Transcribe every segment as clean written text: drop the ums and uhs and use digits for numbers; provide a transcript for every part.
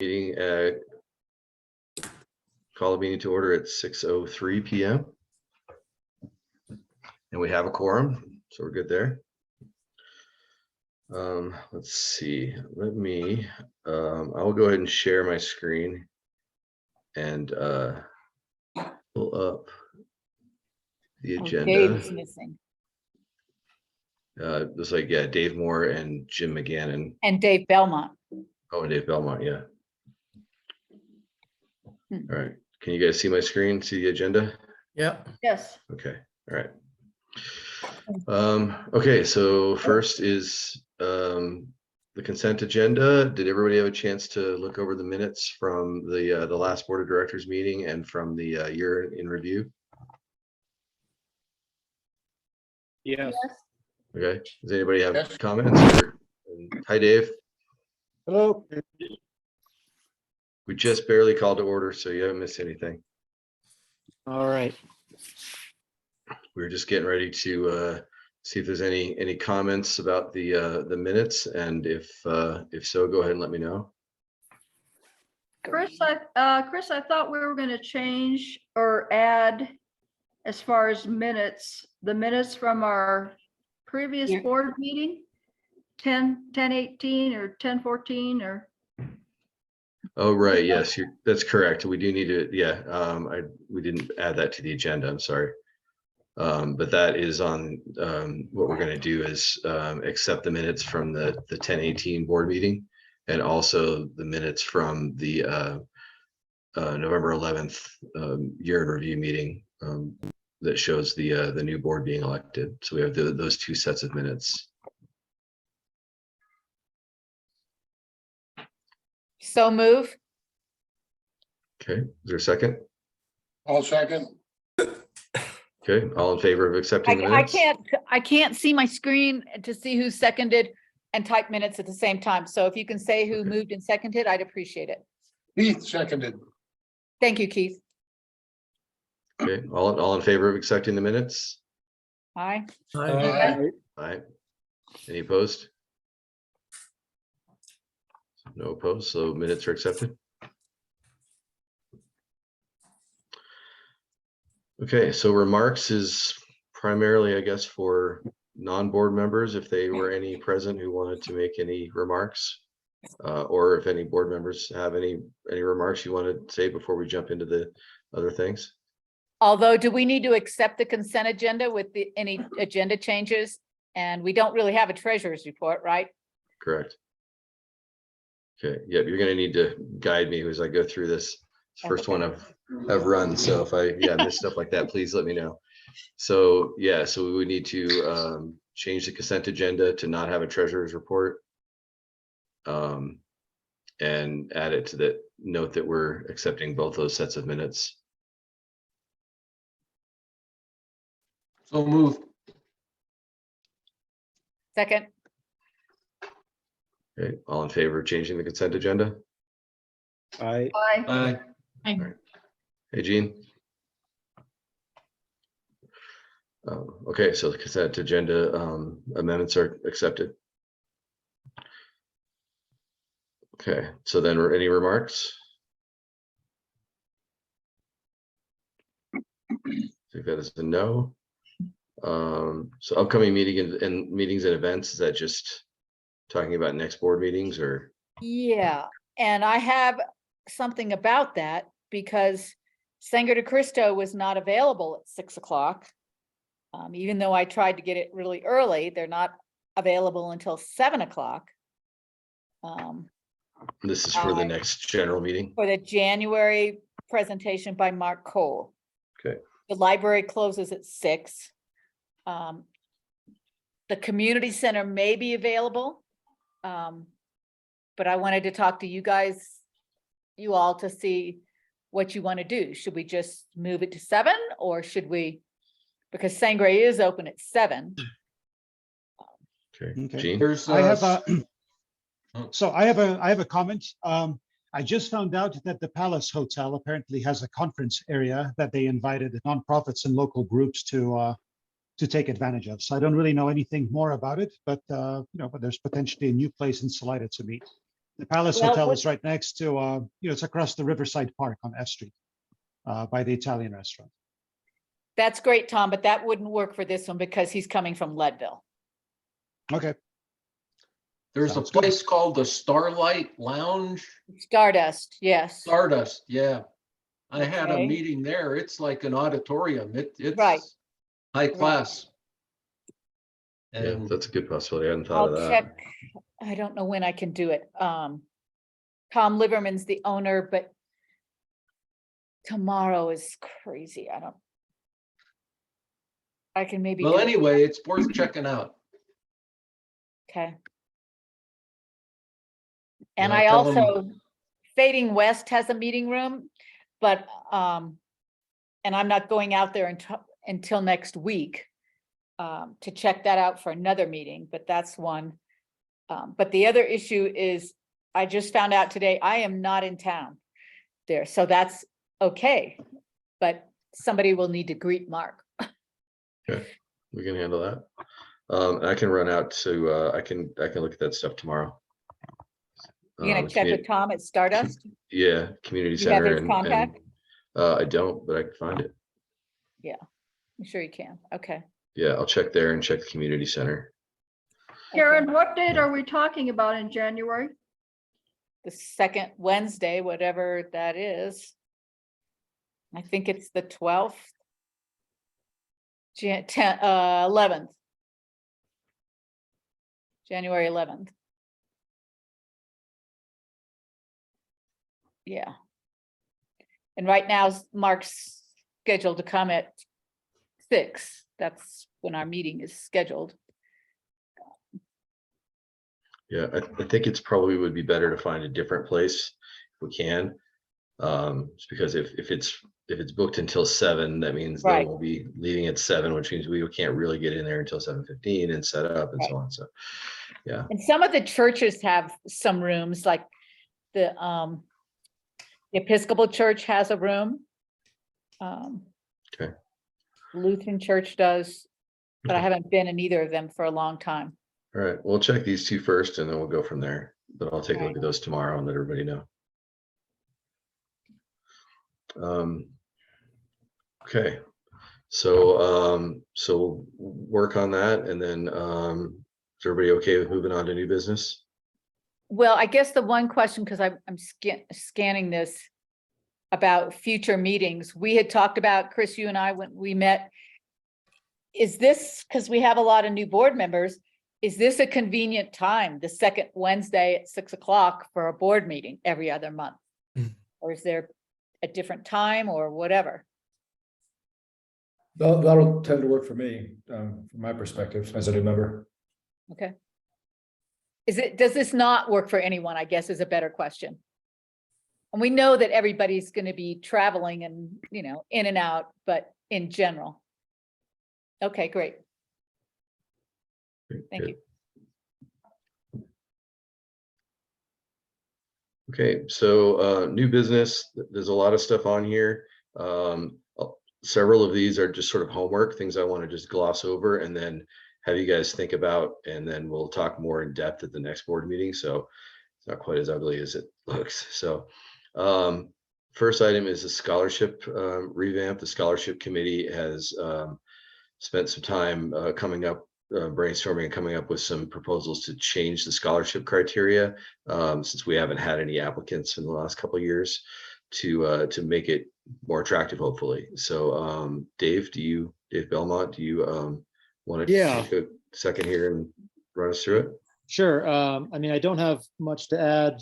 Meeting, call the meeting to order at 6:03 p.m. And we have a quorum, so we're good there. Let's see, I will go ahead and share my screen and pull up the agenda. Dave's missing. Looks like, yeah, Dave Moore and Jim McGannon. And Dave Belmont. Oh, and Dave Belmont, yeah. All right, can you guys see my screen, see the agenda? Yeah. Yes. Okay, all right. Okay, so first is the consent agenda. Did everybody have a chance to look over the minutes from the last board of directors meeting and from the year in review? Yes. Okay, does anybody have Yes. comments? Hi, Dave. Hello. We just barely called to order, so you haven't missed anything. All right. We were just getting ready to see if there's any comments about the minutes, and if so, go ahead and let me know. Chris, I thought we were going to change or add, as far as minutes, the minutes from our previous Yeah. board meeting, 10/18 or 10/14 or. Oh, right, yes, that's correct. We do need to, yeah, we didn't add that to the agenda, I'm sorry. But that is on, what we're gonna do is accept the minutes from the 10/18 board meeting, and also the minutes from the November 11th year in review meeting that shows the new board being elected. So we have those two sets of minutes. So move. Okay, is there a second? I'll second. Okay, all in favor of accepting the I minutes? can't see my screen to see who seconded and type minutes at the same time. So if you can say who Okay. moved and seconded, I'd appreciate it. Keith seconded. Thank you, Keith. Okay, all in favor of accepting the minutes? Aye. Aye. Aye. Any opposed? No opposed, so minutes are accepted. Okay, so remarks is primarily, I guess, for non-board members, if they were any present who wanted to make any remarks. Or if any board members have any remarks you want to say before we jump into the other things. Although, do we need to accept the consent agenda with any agenda changes? And we don't really have a treasurer's report, right? Correct. Okay, yep, you're gonna need to guide me as I go through this. First one I've run, so if I miss stuff like that, please let me know. So yeah, so we would need to change the consent agenda to not have a treasurer's report. And add it to the note that we're accepting both those sets of minutes. So moved. Second. Okay, all in favor of changing the consent agenda? Aye. Aye. Hey, Jean. Okay, so the consent agenda amendments are accepted. Okay, so then any remarks? I think that is a no. So upcoming meetings and events, is that just talking about next board meetings or? Yeah, and I have something about that because Sangre de Cristo was not available at 6 o'clock. Even though I tried to get it really early, they're not available until 7 o'clock. This is for the next general meeting? For the January presentation by Mark Cole. Okay. The library closes at 6. The community center may be available. But I wanted to talk to you all to see what you want to do. Should we just move it to 7 or should we, because Sangre is open at 7. Okay, Okay. Jean? I have a, so I have a comment. I just found out that the Palace Hotel apparently has a conference area that they invited nonprofits and local groups to take advantage of. So I don't really know anything more about it, but but there's potentially a new place in Salida to meet. The Palace Well, Hotel what- is right next to, it's across the Riverside Park on F Street, by the Italian restaurant. That's great, Tom, but that wouldn't work for this one because he's coming from Leadville. Okay, There's a Sounds good. place called the Starlight Lounge, Stardust, yes. Stardust, yeah. I had a Okay. meeting there. It's like an auditorium. Right. It's high class. Yeah, And that's a good possibility. I hadn't thought of I'll that. check. I don't know when I can do it. Tom Liverman's the owner, but tomorrow is crazy. I can maybe well, do it. anyway, it's worth checking out. Okay. And Yeah, I tell 'em- also, Fading West has a meeting room, but, and I'm not going out there until next week to check that out for another meeting, but that's one. But the other issue is, I just found out today, I am not in town there, so that's okay. But somebody will need to greet Mark. We can handle that. I can run out to, I can look at that stuff tomorrow. You're gonna check with Commu- Tom at Stardust? Yeah, community You have center his and, contact? I don't, but I can find it. I'm sure you can. Okay. Yeah, I'll check there and check the community center. Karen, what date are we talking about in January? The second Wednesday, whatever that is. I think it's the 12th. 11th. January 11th. Yeah. And right now, Mark's scheduled to come at 6. That's when our meeting is scheduled. Yeah, I think it's probably would be better to find a different place if we can. Just because if it's booked until 7, that means they Right. will be leaving at 7, which means we can't really get in there until 7:15 and set up and so on. So, yeah. And some of the churches have some rooms, like the Episcopal Church has a room. Okay. Lutheran Church does, but I Okay. haven't been in either of them for a long time. All right, we'll check these 2 first and then we'll go from there. But I'll take a look Right. at those tomorrow and let everybody know. Okay, so so work on that and then is everybody okay with moving on to new business? Well, I guess the one question, because I'm scanning this about future meetings, we had talked about, Chris, you and I, when we met, is this, because we have a lot of new board members, is this a convenient time, the second Wednesday at 6 o'clock for a board meeting every other month? Or is there a different time or whatever? That'll tend to work for me, from my perspective, as a new member. Okay. Does this not work for anyone, I guess is a better question. And we know that everybody's going to be traveling and, in and out, but in general. Okay, great. Thank Good. you. Okay, so new business, there's a lot of stuff on here. Several of these are just sort of homework, things I want to just gloss over and then have you guys think about, and then we'll talk more in depth at the next board meeting. So it's not quite as ugly as it looks. So first item is a scholarship revamp. The scholarship committee has spent some time coming up, brainstorming and coming up with some proposals to change the scholarship criteria, since we haven't had any applicants in the last couple of years, to make it more attractive, hopefully. So Dave Belmont, do you want to take a second here and run us through it? Sure. I mean, I don't have much to add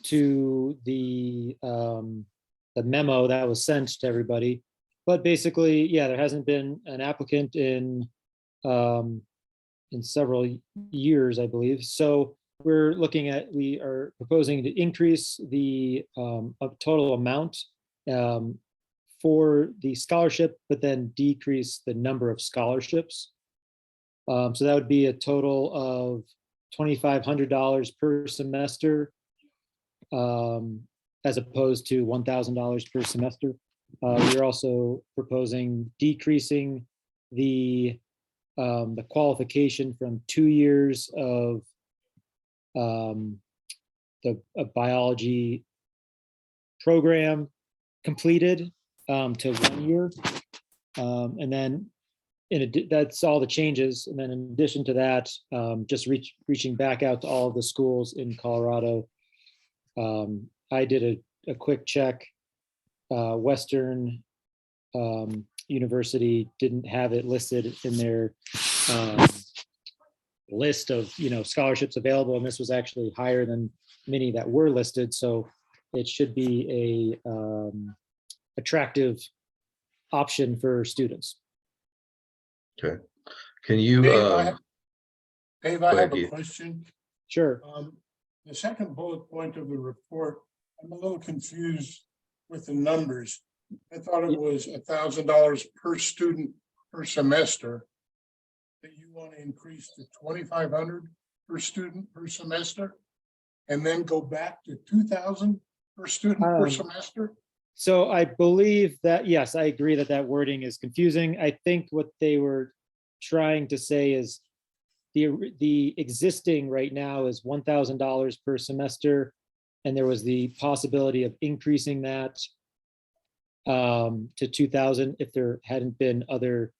to the memo that was sent to everybody, but basically, yeah, there hasn't been an applicant in several years, I believe. So we are proposing to increase the total amount for the scholarship, but then decrease the number of scholarships. So that would be a total of $2,500 per semester, as opposed to $1,000 per semester. We are also proposing decreasing the qualification from 2 years of the a biology program completed to 1 year. And then that's all the changes. And then in addition to that, just reaching back out to all of the schools in Colorado. I did a quick check. Western University didn't have it listed in their list of scholarships available, and this was actually higher than many that were listed. So it should be a attractive option for students. Okay. Can you, Dave, go I ahead, have a Keith. question. Sure. The second bullet point of the report, I'm a little confused with the numbers. I thought it was $1,000 per student per semester. That you want to increase to 2,500 per student per semester, and then go back to 2,000 per student per semester? So I believe that, yes, I agree that that wording is confusing. I think what they were trying to say is the existing right now is $1,000 per semester. And there was the possibility of increasing that to 2,000 if there hadn't been other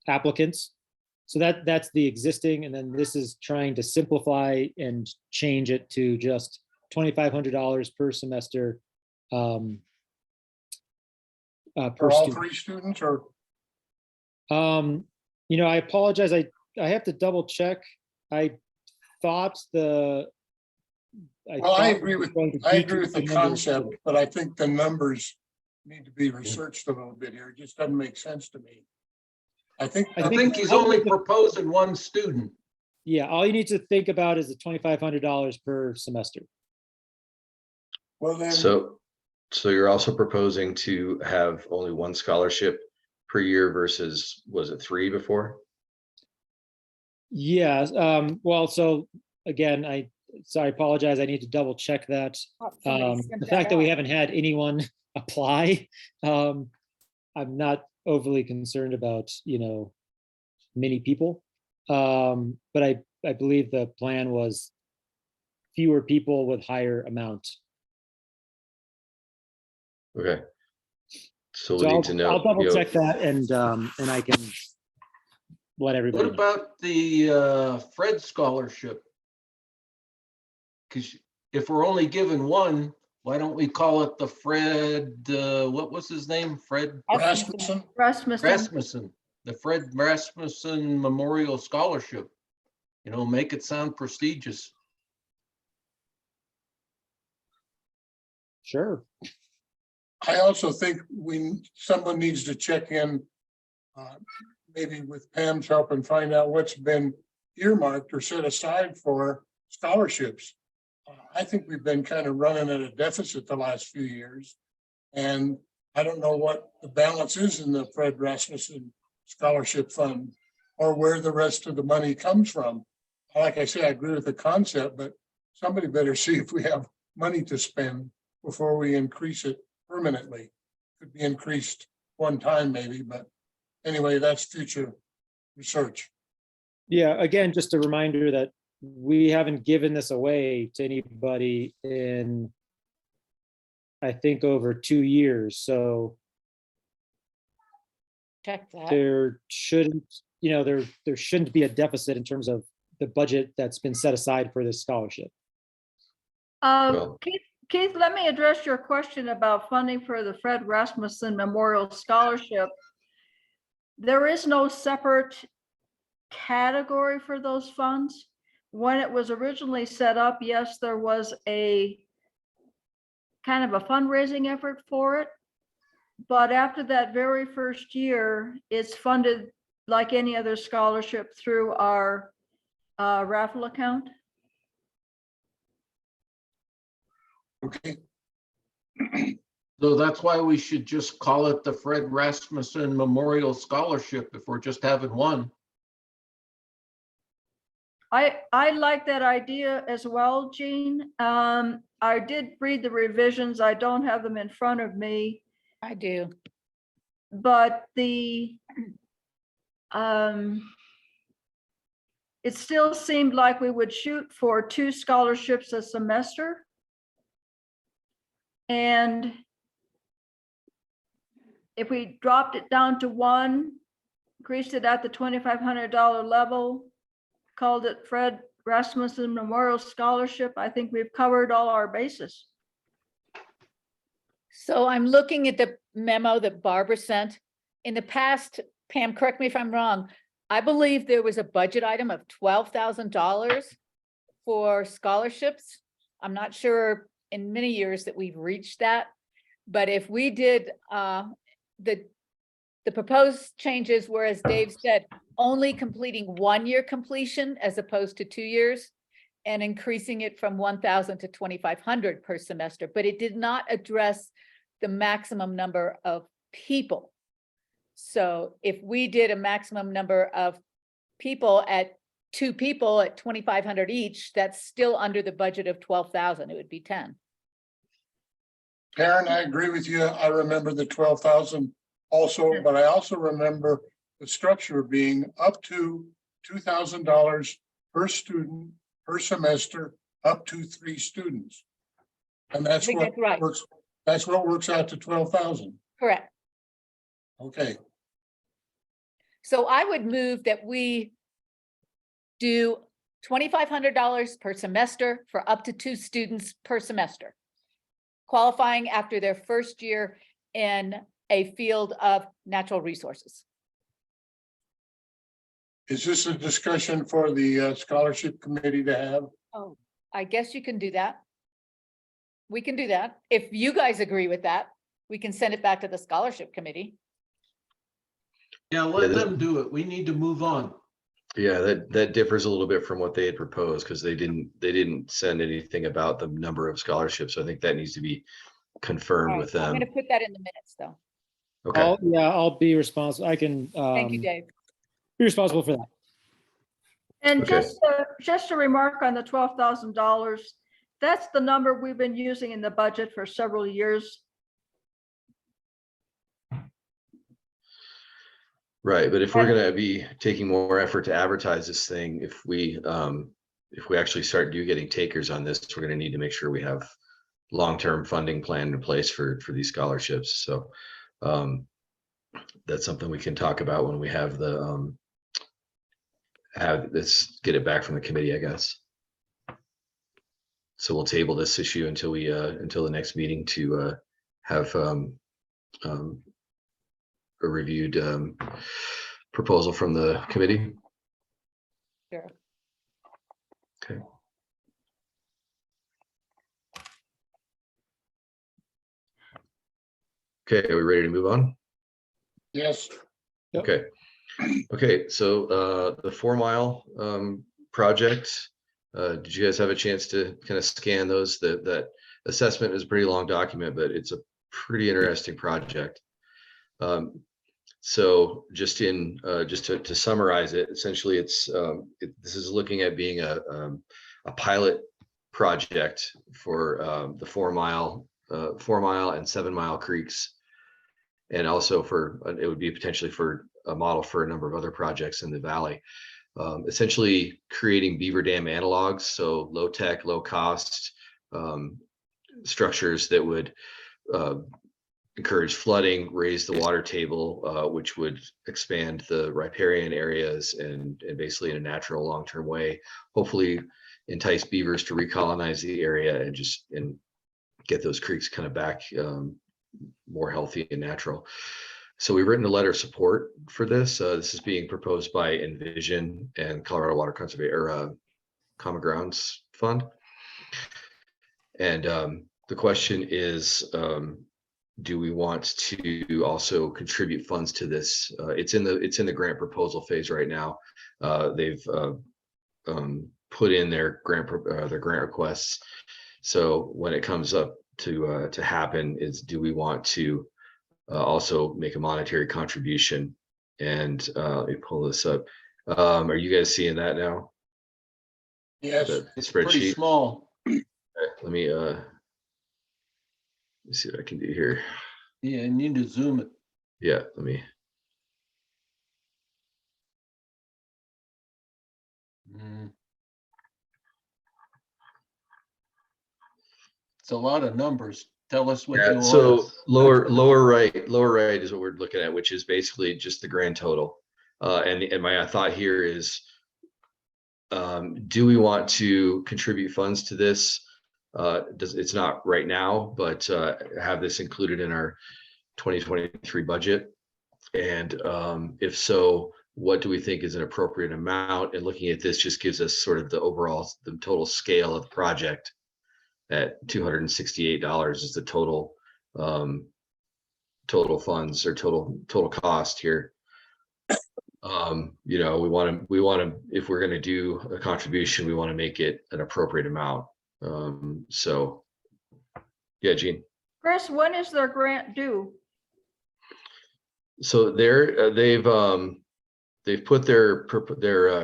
applicants. So that's the existing, and then this is trying to simplify and change it to just $2,500 per semester. Per For all student. 3 students, or I apologize. I have to double check. I thought I thought agree we were with going to the decrease numbers. concept, but I think the numbers need to be researched a little bit here. It just doesn't make sense to me. I think I think he's only proposing one student. Yeah, all you need to think about is the $2,500 per semester. well then. So you're also proposing to have only one scholarship per year versus, was it 3 before? Yeah, well, so again, I apologize. I need to double check that. Somebody sent The fact that we out. haven't had anyone apply, I'm not overly concerned about, many people. But I believe the plan was fewer people with higher amount. Okay. So So we need to know. I'll double check that and I can let everybody What know. about the Fred scholarship? Because if we're only given one, why don't we call it the Fred, what was his name? Fred Rasmussen, Rasmussen, the Fred Rasmussen Memorial Scholarship. Make it sound prestigious. Sure. I also think someone needs to check in, maybe with Pam's help, and find out what's been earmarked or set aside for scholarships. I think we've been kind of running at a deficit the last few years. And I don't know what the balance is in the Fred Rasmussen Scholarship Fund, or where the rest of the money comes from. Like I say, I agree with the concept, but somebody better see if we have money to spend before we increase it permanently. Could be increased one time maybe, but anyway, that's future research. Yeah, again, just a reminder that we haven't given this away to anybody in, I think, over 2 years. So Check that. there shouldn't, there shouldn't be a deficit in terms of the budget that's been set aside for this scholarship. Well- Keith, let me address your question about funding for the Fred Rasmussen Memorial Scholarship. There is no separate category for those funds. When it was originally set up, yes, there was a kind of a fundraising effort for it. But after that very first year, it's funded like any other scholarship through our raffle account. Okay, So that's why we should just call it the Fred Rasmussen Memorial Scholarship if we're just having one. I like that idea as well, Jean. I did read the revisions. I don't have them in front of me, I do. but it still seemed like we would shoot for 2 scholarships a semester. And if we dropped it down to 1, increased it at the $2,500 level, called it Fred Rasmussen Memorial Scholarship, I think we've covered all our bases. So I'm looking at the memo that Barbara sent. In the past, Pam, correct me if I'm wrong, I believe there was a budget item of $12,000 for scholarships. I'm not sure in many years that we've reached that, but if we did, the proposed changes were, as Dave said, only completing 1-year completion as opposed to 2 years, and increasing it from 1,000 to 2,500 per semester, but it did not address the maximum number of people. So if we did a maximum number of people at 2 people at 2,500 each, that's still under the budget of 12,000. It would be 10. Karen, I agree with you. I remember the 12,000 also, but I also remember the structure being up to $2,000 per student per semester, up to 3 students. And I that's think what that's right. works. That's what works out to 12,000. Correct. Okay, So I would move that we do $2,500 per semester for up to 2 students per semester, qualifying after their first year in a field of natural resources. is this a discussion for the scholarship committee to have? Oh, I guess you can do that. We can do that. If you guys agree with that, we can send it back to the scholarship committee. Yeah, let them do it. We need to move on. Yeah, that differs a little bit from what they had proposed, because they didn't send anything about the number of scholarships. So I think that needs to be confirmed All with right, I'm them. gonna put that in the minutes, though. Okay, I'll be responsible. I can Thank you, Dave. be responsible for that. And Okay. just a remark on the $12,000, that's the number we've been using in the budget for several years. right. But if we're gonna be taking more effort to advertise this thing, if we actually start getting takers on this, we're gonna need to make sure we have long-term funding plan in place for these scholarships. So that's something we can talk about when we have the get it back from the committee, I guess. So we'll table this issue until the next meeting to have a reviewed proposal from the committee. Sure. Okay. Okay, are we ready to move on? Yes, Yep. Okay. Okay, so the 4 Mile project, did you guys have a chance to kind of scan those? That assessment is a pretty long document, but it's a pretty interesting project. So just to summarize it, essentially this is looking at being a pilot project for the 4 Mile and 7 Mile creeks. And also it would be potentially for a model for a number of other projects in the valley. Essentially creating beaver dam analogs, so low tech, low cost structures that would encourage flooding, raise the water table, which would expand the riparian areas and basically in a natural long-term way, hopefully entice beavers to recolonize the area and get those creeks kind of back more healthy and natural. So we've written a letter of support for this. This is being proposed by Envision and Colorado Water Conservation Common Grounds Fund. And the question is, do we want to also contribute funds to this? It's in the grant proposal phase right now. They've put in their grant requests. So when it comes up to happen, is do we want to also make a monetary contribution? And let me pull this up. Are you guys seeing that now? yes. The It's pretty spreadsheet. small. Okay, let me see what I can do here. Yeah, you need to zoom it. Yeah, let me. Mm. It's a lot of numbers. Tell us what you Yeah, want. so lower right is what we're looking at, which is basically just the grand total. And my thought here is, do we want to contribute funds to this? It's not right now, but have this included in our 2023 budget? And if so, what do we think is an appropriate amount? And looking at this just gives us sort of the total scale of the project at $268 is the total total funds or total cost here. You know, we want to, if we're going to do a contribution, we want to make it an appropriate amount. So yeah, Gene. Chris, when is their grant due? So they've put their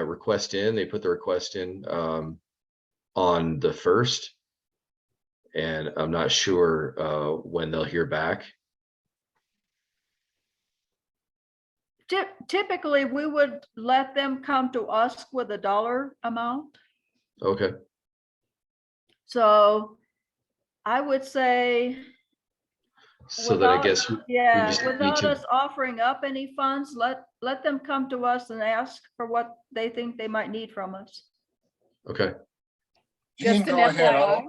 request in. They put the request in on the 1st, and I'm not sure when they'll hear back. Typically, we would let them come to us with a dollar amount. Okay. So I would say, So then I guess yeah, just need without to- us offering up any funds, let them come to us and ask for what they think they might need from us. okay. Gene, Just an go ahead. FYI.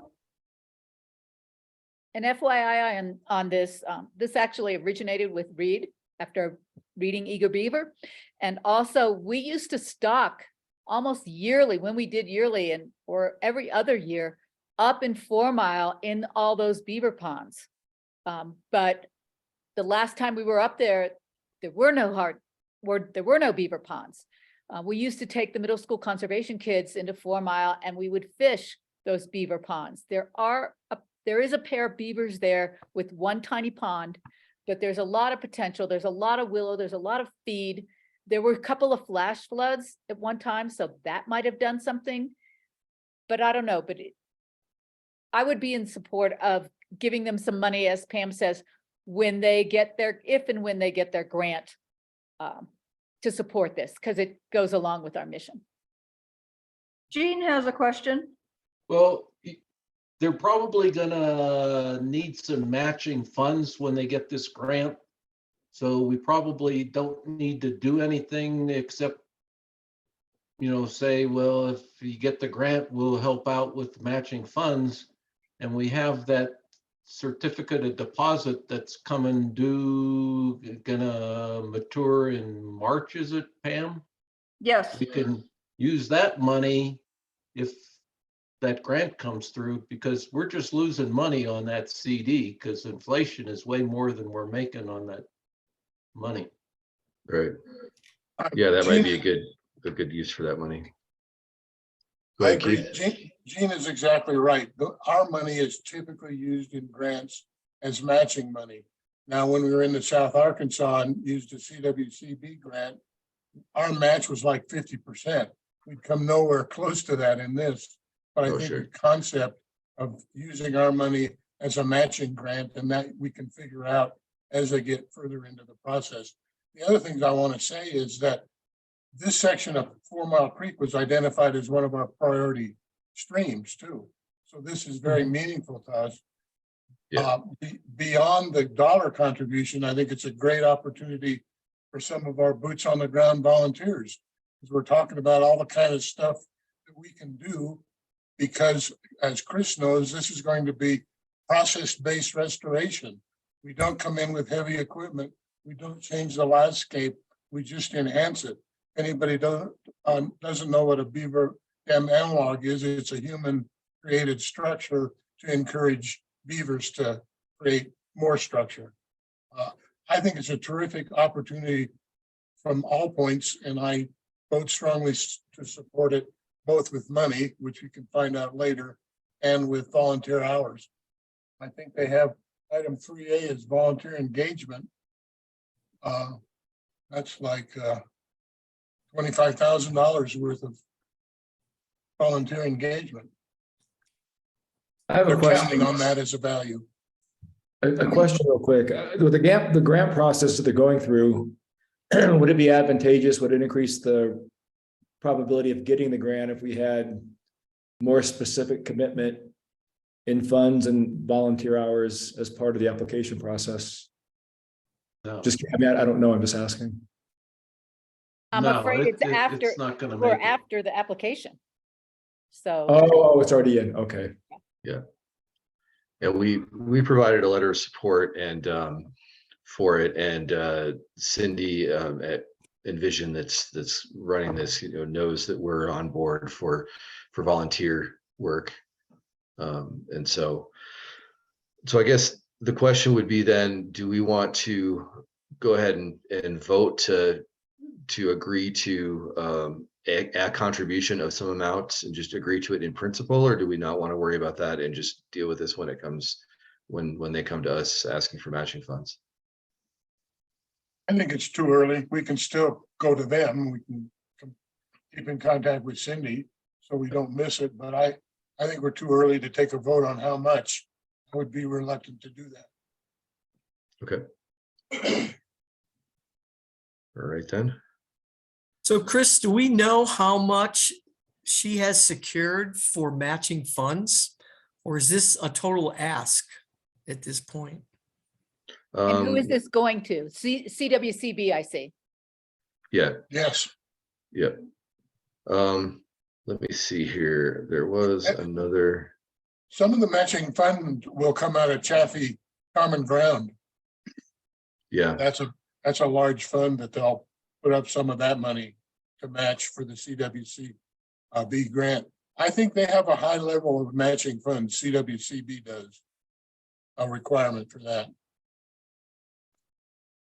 An FYI on this, this actually originated with Reed after reading Eager Beaver. And also we used to stock almost yearly when we did yearly and or every other year up in 4 Mile in all those beaver ponds. But the last time we were up there, there were no beaver ponds. We used to take the middle school conservation kids into 4 Mile and we would fish those beaver ponds. There is a pair of beavers there with one tiny pond, but there's a lot of potential. There's a lot of willow. There's a lot of feed. There were a couple of flash floods at one time, so that might have done something, but I don't know. But I would be in support of giving them some money, as Pam says, when they get if and when they get their grant to support this, because it goes along with our mission. Jean has a question. Well, they're probably gonna need some matching funds when they get this grant. So we probably don't need to do anything except, you know, say, well, if you get the grant, we'll help out with matching funds. And we have that certificate of deposit that's coming due, gonna mature in March, is it, Pam? Yes, We can use that money if that grant comes through, because we're just losing money on that CD because inflation is way more than we're making on that money. Right. Yeah, that might be Gene- a good use for that money. Go I ahead, agree. Keith. Gene is exactly right. Our money is typically used in grants as matching money. Now, when we were in the South Arkansas and used a CWCB grant, our match was like 50%. We'd come nowhere close to that in this. But I Oh, think sure. the concept of using our money as a matching grant, and that we can figure out as they get further into the process. The other things I want to say is that this section of 4 Mile Creek was identified as one of our priority streams too. So this is very meaningful to us. Yeah. Beyond the dollar contribution, I think it's a great opportunity for some of our boots on the ground volunteers. Because we're talking about all the kind of stuff that we can do, because as Chris knows, this is going to be process-based restoration. We don't come in with heavy equipment. We don't change the landscape. We just enhance it. Anybody doesn't know what a beaver dam analog is, it's a human created structure to encourage beavers to create more structure. I think it's a terrific opportunity from all points, and I vote strongly to support it, both with money, which you can find out later, and with volunteer hours. I think they have item 3A is volunteer engagement. That's like $25,000 worth of volunteer engagement. I have a They're question. counting on that as a value. A question real quick. With the grant process that they're going through, would it be advantageous? Would it increase the probability of getting the grant if we had more specific commitment in funds and volunteer hours as part of the application process? No. Just, I mean, I don't know, I'm just asking. I'm No, afraid it's after, It's not gonna or make it. after the application. So, Oh, it's already in, okay. Yeah, we provided a letter of support and for it, and Cindy at Envision that's running this, knows that we're on board for volunteer work. And so I guess the question would be then, do we want to go ahead and vote to agree to a contribution of some amounts and just agree to it in principle, or do we not want to worry about that and just deal with this when it comes, when they come to us asking for matching funds? I think it's too early. We can still go to them. We can keep in contact with Cindy so we don't miss it. But I think we're too early to take a vote on how much. I would be reluctant to do that. Okay. All right then. So Chris, do we know how much she has secured for matching funds? Or is this a total ask at this point? and who is Um, this going to? CWCB, I see. Yeah, Yes, yeah. Let me see here. There was another. some of the matching fund will come out of Chaffee Common Ground. Yeah, That's a large fund that they'll put up some of that money to match for the CWC B grant. I think they have a high level of matching funds. CWCB does a requirement for that.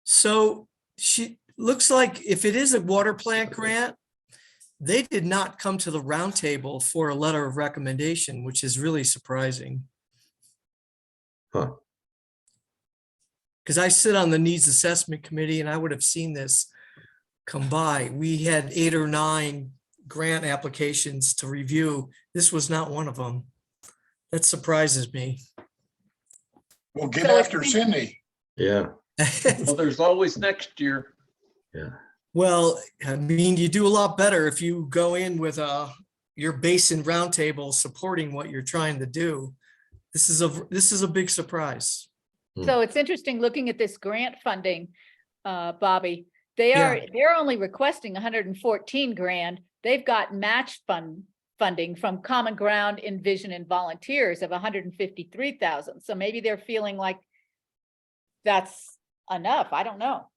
So she looks like if it is a water plant grant, they did not come to the roundtable for a letter of recommendation, which is really surprising. huh. Because I sit on the needs assessment committee and I would have seen this come by. We had 8 or 9 grant applications to review. This was not one of them. That surprises me. We'll get So after Cindy. Yeah, Well, there's always next year. yeah. Well, I mean, you do a lot better if you go in with your basin roundtable supporting what you're trying to do. This is a big surprise. So it's interesting looking at this grant funding, Bobby. They're only requesting 114 grand. They've got match funding from Common Ground, Envision, and volunteers of 153,000. So maybe they're feeling like that's enough. I don't know.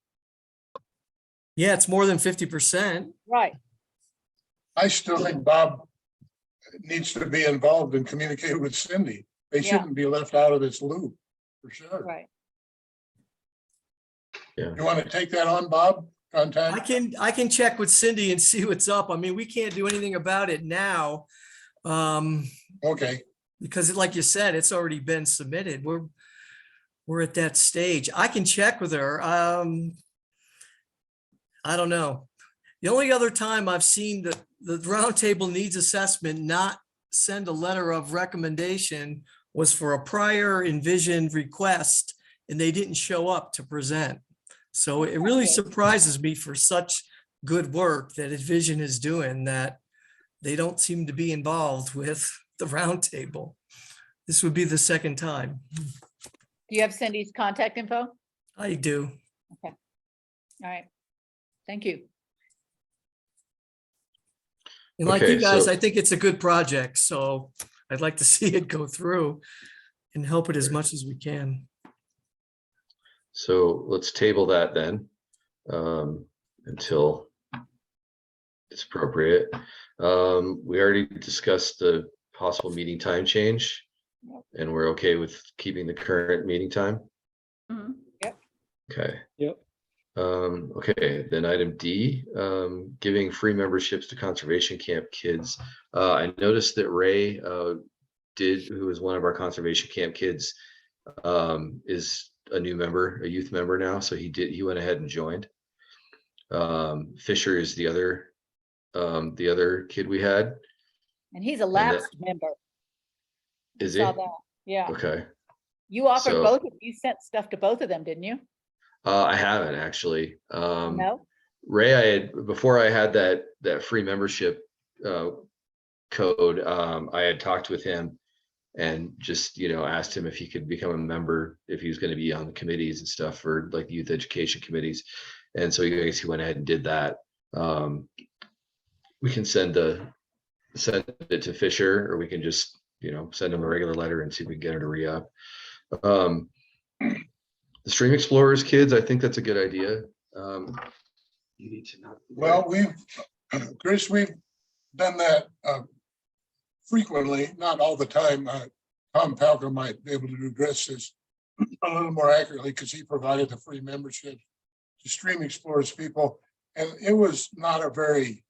Yeah, it's more than 50%. Right. I still think Bob needs to be involved and communicate with Cindy. They Yeah. shouldn't be left out of this loop, for sure. Right. You want to take that on, Bob? Contact? I can check with Cindy and see what's up. I mean, we can't do anything about it now. Okay, Because like you said, it's already been submitted. We're at that stage. I can check with her. I don't know. The only other time I've seen the roundtable needs assessment not send a letter of recommendation was for a prior envisioned request and they didn't show up to present. So it really Okay. surprises me for such good work that Envision is doing that they don't seem to be involved with the roundtable. This would be the second time. Do you have Cindy's contact info? All I do. right. Thank you. And like Okay, you guys, so- I think it's a good project, so I'd like to see it go through and help it as much as we can. So let's table that then until it's appropriate. We already discussed the possible meeting time change, and we're okay with keeping the current meeting time. Mhm. Yep. Okay. Yep. Okay, then item D, giving free memberships to conservation camp kids. I noticed that Ray who is one of our conservation camp kids, is a new member, a youth member now. So he went ahead and joined. Fisher is the other kid we had. And he's a lapsed member. Is he? Saw that. Yeah. Okay. You offered So- both, you sent stuff to both of them, didn't you? I haven't actually. No? Ray, before I had that that free membership code, I had talked with him and just, asked him if he could become a member, if he was going to be on the committees and stuff for like youth education committees. And so I guess he went ahead and did that. We can send it to Fisher, or we can just, send him a regular letter and see if we can get him to re-up. The Stream Explorers kids, I think that's a good idea. You need to know. Well, Chris, we've done that frequently, not all the time. Tom Palka might be able to address this a little more accurately because he provided the free membership to Stream Explorers people. And it was not a very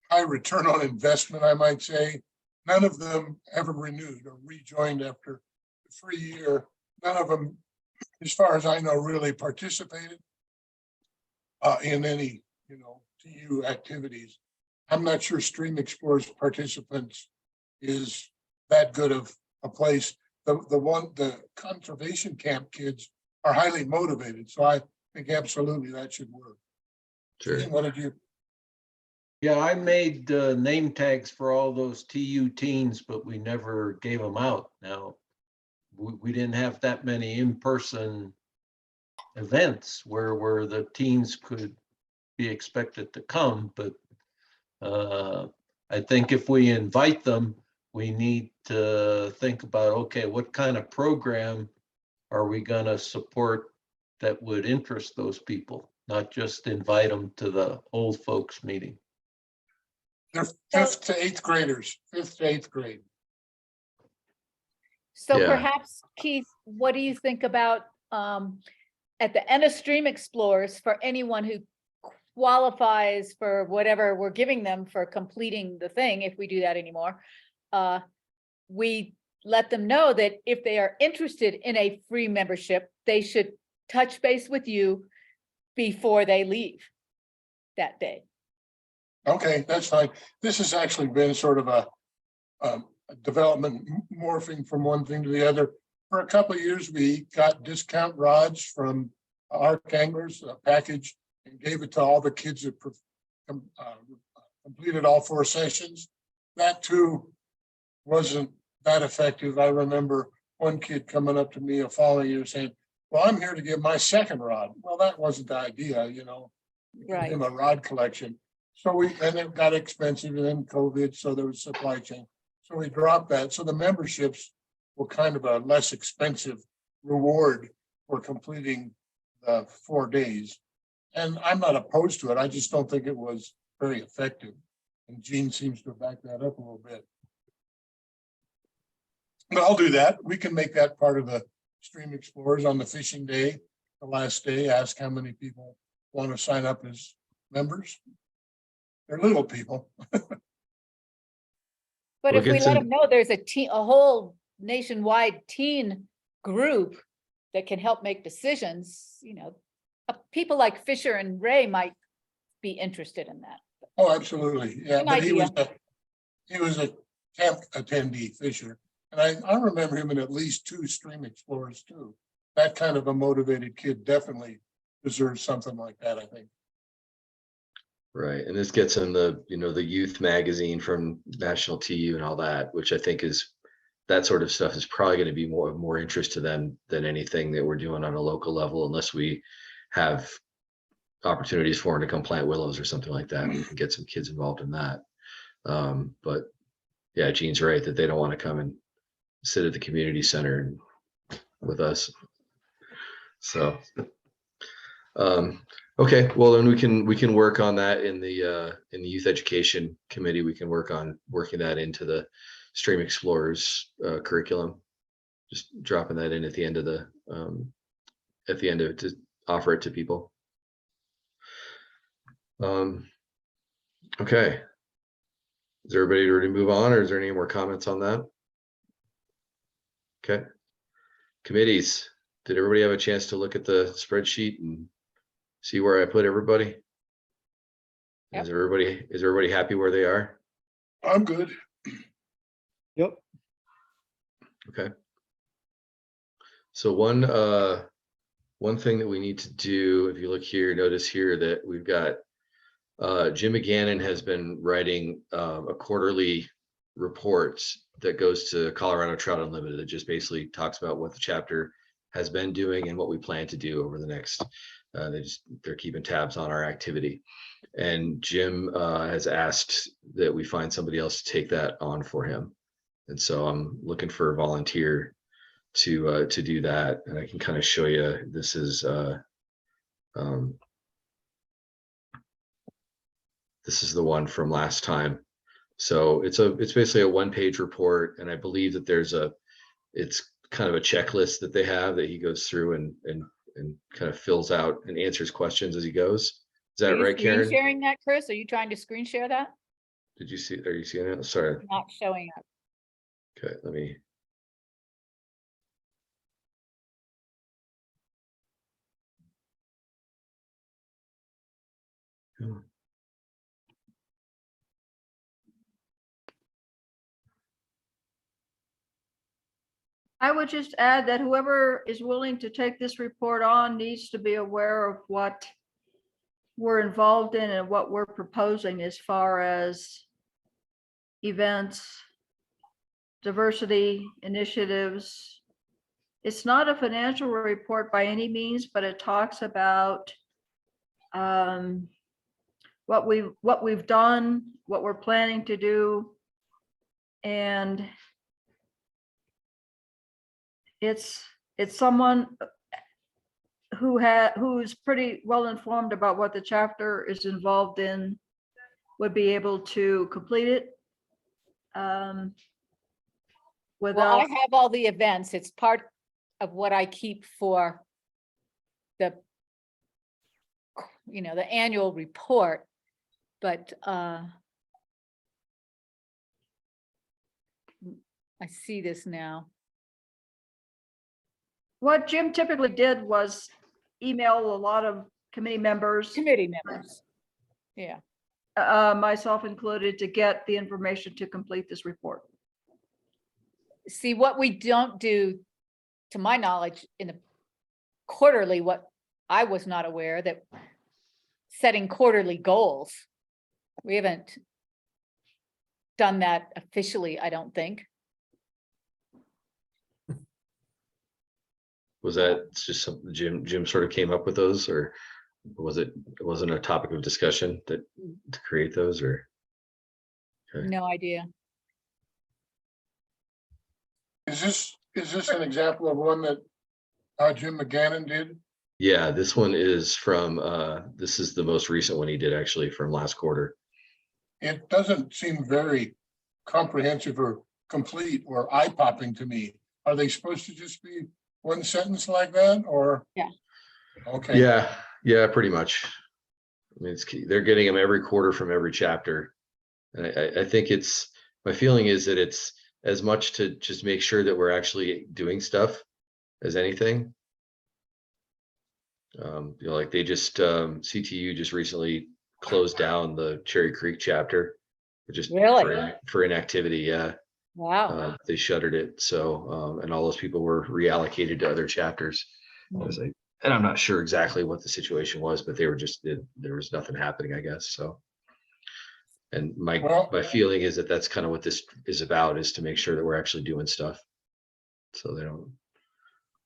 high return on investment, I might say. None of them ever renewed or rejoined after the free year. None of them, as far as I know, really participated in any, TU activities. I'm not sure Stream Explorers participants is that good of a place. The conservation camp kids are highly motivated, so I think absolutely that should work. Sure. Gene, what did you? Yeah, I made name tags for all those TU teens, but we never gave them out. Now, we didn't have that many in-person events where the teens could be expected to come, but I think if we invite them, we need to think about, okay, what kind of program are we going to support that would interest those people, not just invite them to the old folks meeting. They're 5th to 8th graders, 5th to 8th grade. So Yeah. perhaps, Keith, what do you think about at the end of Stream Explorers, for anyone who qualifies for whatever we're giving them for completing the thing, if we do that anymore, we let them know that if they are interested in a free membership, they should touch base with you before they leave that day. Okay, that's fine. This has actually been sort of a development morphing from one thing to the other. For a couple of years, we got discount rods from Arc Anglers, a package, and gave it to all the kids that completed all 4 sessions. That too wasn't that effective. I remember one kid coming up to me a following year saying, well, I'm here to get my 2nd rod. Well, that wasn't the idea, Right. Give him a rod collection. So and it got expensive, and then COVID, so there was supply chain. So we dropped that. So the memberships were kind of a less expensive reward for completing the 4 days. And I'm not opposed to it. I just don't think it was very effective. And Gene seems to back that up a little bit. But I'll do that. We can make that part of the Stream Explorers on the fishing day, the last day, ask how many people want to sign up as members. They're little people. But We'll if we get let some- them know there's a whole nationwide teen group that can help make decisions, people like Fisher and Ray might be interested in that. Oh, absolutely. Yeah, An but he idea. was a camp attendee, Fisher. And I remember him in at least 2 Stream Explorers too. That kind of a motivated kid definitely deserves something like that, I think. Right. And this gets in the youth magazine from National TU and all that, which I think is that sort of stuff is probably going to be more of more interest to them than anything that we're doing on a local level, unless we have opportunities for them to come plant willows or something like that. We can get some kids involved in that. But yeah, Gene's right that they don't want to come and sit at the community center with us. So, okay, well then we can work on that in the youth education committee. We can work on working that into the Stream Explorers curriculum. Just dropping that in at the end of it to offer it to people. Okay. Is everybody ready to move on, or is there any more comments on that? Okay. Committees. Did everybody have a chance to look at the spreadsheet and see where I put everybody? Yep. Is everybody happy where they are? I'm good. Yep. Okay. So one thing that we need to do, if you look here, notice here that we've got Jim McGannon has been writing a quarterly report that goes to Colorado Trout Unlimited. That just basically talks about what the chapter has been doing and what we plan to do over the next. They're keeping tabs on our activity, and Jim has asked that we find somebody else to take that on for him. And so I'm looking for a volunteer to do that, and I can kind of show you. This is this is the one from last time. So it's basically a one-page report, and I believe that it's kind of a checklist that they have that he goes through and kind of fills out and answers questions as he goes. Is that Are you right, screen Karen? sharing that, Chris? Are you trying to screen share that? Did you see? Are you seeing it? Sorry. Not showing up. Okay, let me. I would just add that whoever is willing to take this report on needs to be aware of what we're involved in and what we're proposing as far as events, diversity initiatives. It's not a financial report by any means, but it talks about what we've done, what we're planning to do, and it's someone who's pretty well informed about what the chapter is involved in would be able to complete it. Well, Without, I have all the events. It's part of what I keep for the, the annual report, but I see this now. what Jim typically did was email a lot of committee members, Committee members. Yeah. myself included, to get the information to complete this report. See, what we don't do, to my knowledge, in the quarterly, what I was not aware that setting quarterly goals. We haven't done that officially, I don't think. Was that just something Jim sort of came up with those, or it wasn't a topic of discussion to create those, or? Okay. No idea. Is this an example of one that Jim McGannon did? Yeah, this one is from, this is the most recent one he did, actually, from last quarter. It doesn't seem very comprehensive or complete or eye-popping to me. Are they supposed to just be one sentence like that, or? Yeah. Okay. Yeah, pretty much. I mean, they're getting them every quarter from every chapter. And I think my feeling is that it's as much to just make sure that we're actually doing stuff as anything. Like they just, CTU just recently closed down the Cherry Creek chapter. Just Really? for inactivity. Yeah. Wow. They shuttered it. So, and all those people were reallocated to other chapters. And I'm not sure exactly what the situation was, but they were there was nothing happening, I guess. So, and my feeling is that that's kind of what this is about, is to make sure that we're actually doing stuff. So they don't.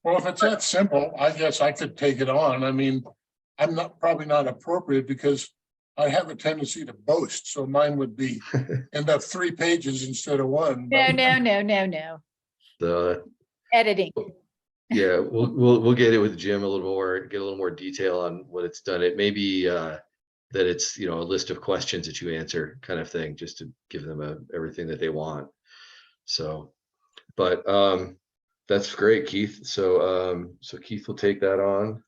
Well, if it's that simple, I guess I could take it on. I mean, I'm probably not appropriate because I have a tendency to boast. So mine would be end up 3 pages instead of 1. No. The Editing. Yeah, we'll get it with Jim get a little more detail on what it's done. It may be that it's, a list of questions that you answer kind of thing, just to give them everything that they want. So, but that's great, Keith. So Keith will take that on.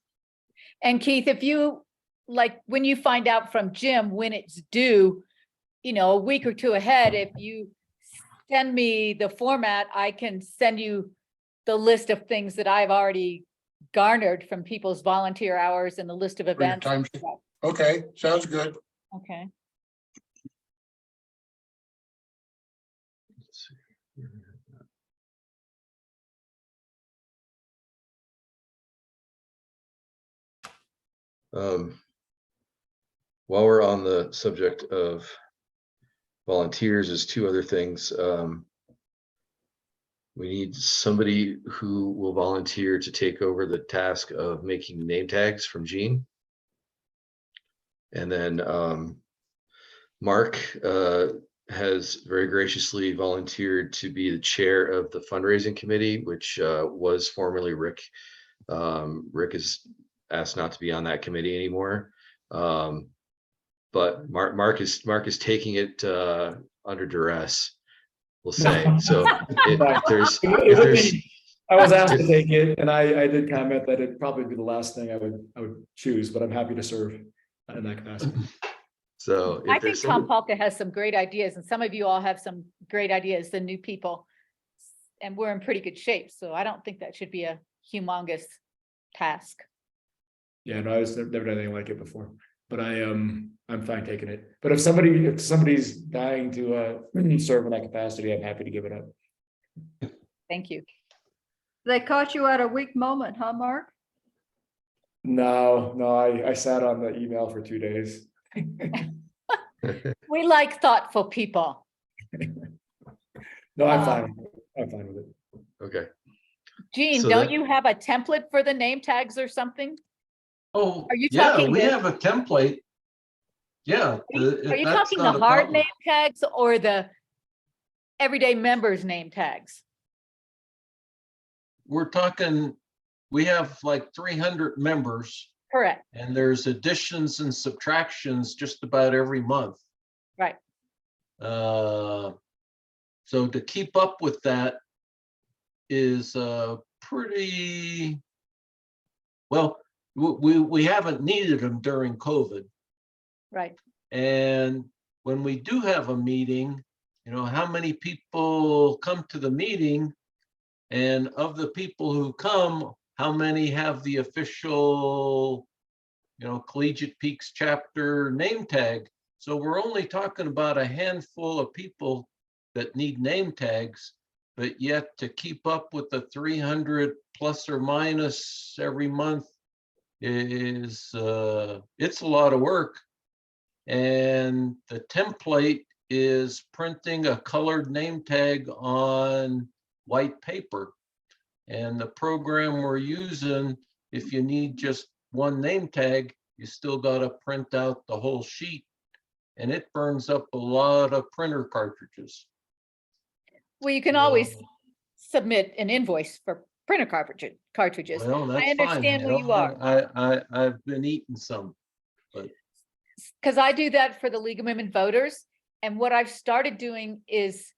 And Keith, if you, like, when you find out from Jim when it's due, a week or 2 ahead, if you send me the format, I can send you the list of things that I've already garnered from people's volunteer hours and the list of events. Okay, sounds good. Okay. Let's see. while we're on the subject of volunteers, is two other things. We need somebody who will volunteer to take over the task of making name tags from Gene. And then Mark has very graciously volunteered to be the chair of the fundraising committee, which was formerly Rick. Rick is asked not to be on that committee anymore. But Mark is taking it under duress, we'll say. So if there's I was asked to take it, and I did comment that it'd probably be the last thing I would choose, but I'm happy to serve in that capacity. So I think Tom Palka has some great ideas, and some of you all have some great ideas, the new people. And we're in pretty good shape, so I don't think that should be a humongous task. Yeah, no, I was never done anything like it before, but I'm fine taking it. But if somebody's dying to serve in that capacity, I'm happy to give it up. Thank you. They caught you at a weak moment, huh, Mark? No, I sat on the email for 2 days. We like thoughtful people. No, I'm fine. I'm fine with it. Okay. Gene, So don't that- you have a template for the name tags or something? Oh, Are you yeah, talking we the- have a template. Yeah. Are you that's talking not the a hard problem. name tags or the everyday members name tags? We're talking, we have like 300 members Correct, and there's additions and subtractions just about every month. right. So to keep up with that is pretty, well, we haven't needed them during COVID. Right. And when we do have a meeting, you know, how many people come to the meeting? And of the people who come, how many have the official, you know, Collegiate Peaks chapter name tag? So we're only talking about a handful of people that need name tags, but yet to keep up with the 300 plus or minus every month is, it's a lot of work. And the template is printing a colored name tag on white paper. And the program we're using, if you need just one name tag, you still got to print out the whole sheet. And it burns up a lot of printer cartridges. Well, you can always submit an invoice for printer cartridges. Well, that's I understand fine. where you are. I've been eating some, but Because I do that for the League of Women Voters. And what I've started doing is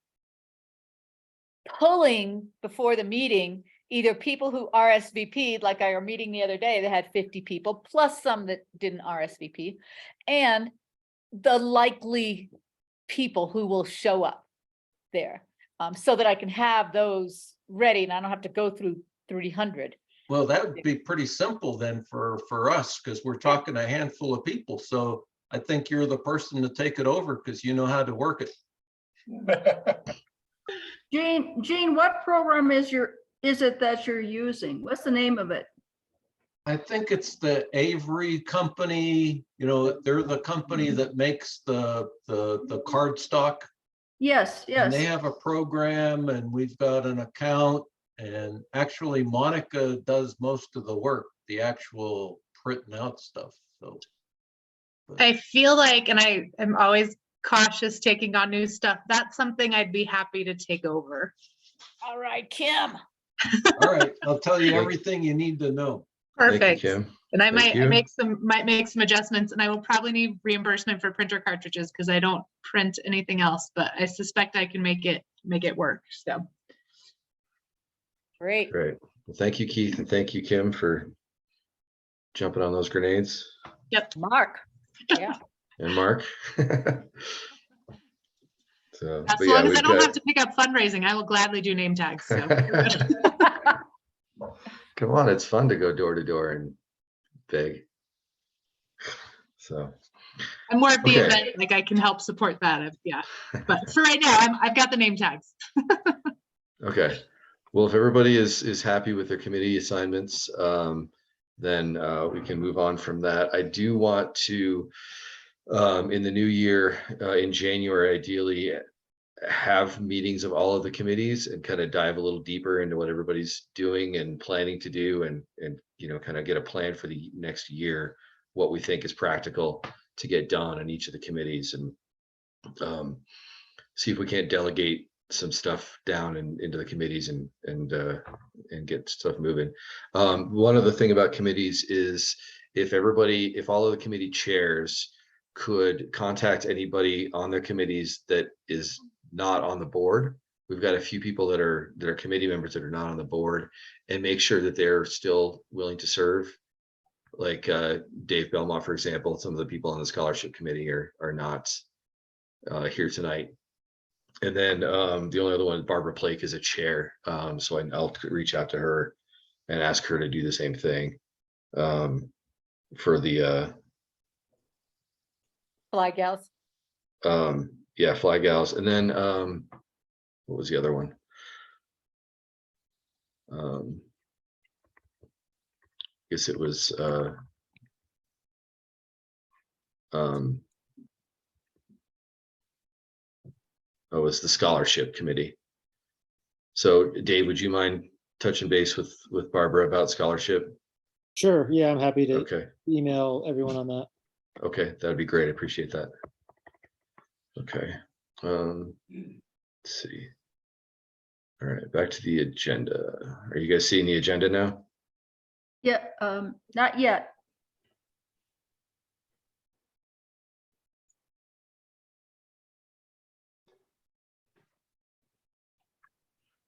pulling before the meeting, either people who RSVP'd, like our meeting the other day, they had 50 people, plus some that didn't RSVP, and the likely people who will show up there, so that I can have those ready and I don't have to go through 300. well, that would be pretty simple then for us, because we're talking a handful of people. So I think you're the person to take it over because you know how to work it. Gene, what program is it that you're using? What's the name of it? I think it's the Avery company, you know, they're the company that makes the card stock. Yes, And they yes. have a program and we've got an account, and actually Monica does most of the work, the actual printing out stuff, so. I feel like, and I am always cautious taking on new stuff. That's something I'd be happy to take over. All right, Kim. All right, I'll tell you everything you need to know. Thank you, Perfect. Kim. And I Thank might you. might make some adjustments, and I will probably need reimbursement for printer cartridges because I don't print anything else, but I suspect I can make it work. So Great. Great. Well, thank you, Keith, and thank you, Kim, for jumping on those grenades. Mark. Yeah. And Mark. So, as but yeah, long as I we've don't have got, to pick up fundraising, I will gladly do name tags. So come on, it's fun to go door to door and beg. So, I'm more of the Okay. event, like I can help support that. Yeah, but for right now, I've got the name tags. okay. Well, if everybody is happy with their committee assignments, then we can move on from that. I do want to in the new year, in January, ideally have meetings of all of the committees and kind of dive a little deeper into what everybody's doing and planning to do, and kind of get a plan for the next year, what we think is practical to get done on each of the committees, and see if we can't delegate some stuff down into the committees and get stuff moving. One other thing about committees is if all of the committee chairs could contact anybody on their committees that is not on the board. We've got a few people that are committee members that are not on the board, and make sure that they're still willing to serve. Like Dave Belmont, for example, some of the people on the scholarship committee are not here tonight. And then the only other one, Barbara Plake, is a chair. So I'll reach out to her and ask her to do the same thing for the Fly gals. yeah, Fly Gals. And then what was the other one? I guess it was oh, it's the scholarship committee. So Dave, would you mind touching base with Barbara about scholarship? Sure, yeah, I'm happy to Okay, email everyone on that. okay, that'd be great. I appreciate that. Okay, let's see. All right, back to the agenda. Are you guys seeing the agenda now? Yeah, not yet.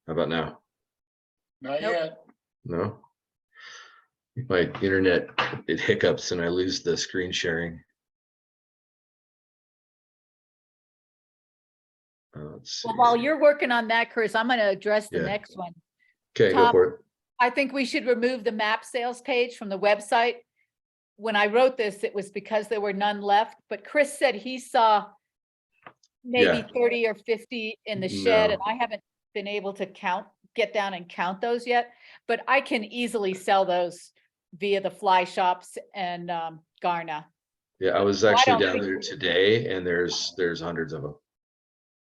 How about now? Not Nope. yet. No? My internet, it hiccups and I lose the screen sharing. Let's see. Well, while you're working on that, Chris, I'm gonna address the Yeah. next one. Okay, go Tom, for it. I think we should remove the map sales page from the website. When I wrote this, it was because there were none left, but Chris said he saw maybe Yeah. 30 or 50 in the shed, and No. I haven't been able to get down and count those yet, but I can easily sell those via the fly shops and Garna. Yeah, I was I actually don't down think there we- today and there's hundreds of them.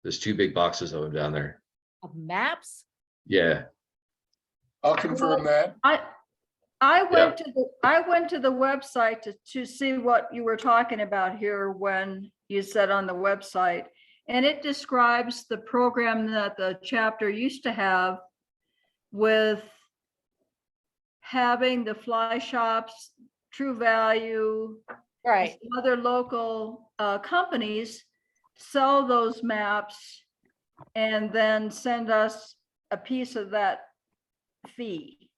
There's 2 big boxes of them down there. Of maps? Yeah, I'll confirm that. I went to the website to see what you were talking about here when you said on the website. And it describes the program that the chapter used to have with having the fly shops, True Value, Right. some other local companies sell those maps and then send us a piece of that fee.